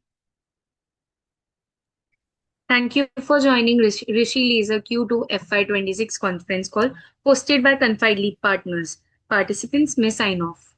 Thank you for joining Rishi Laser Q2 FY26 conference call hosted by Confide Leap Partners. Participants may sign off.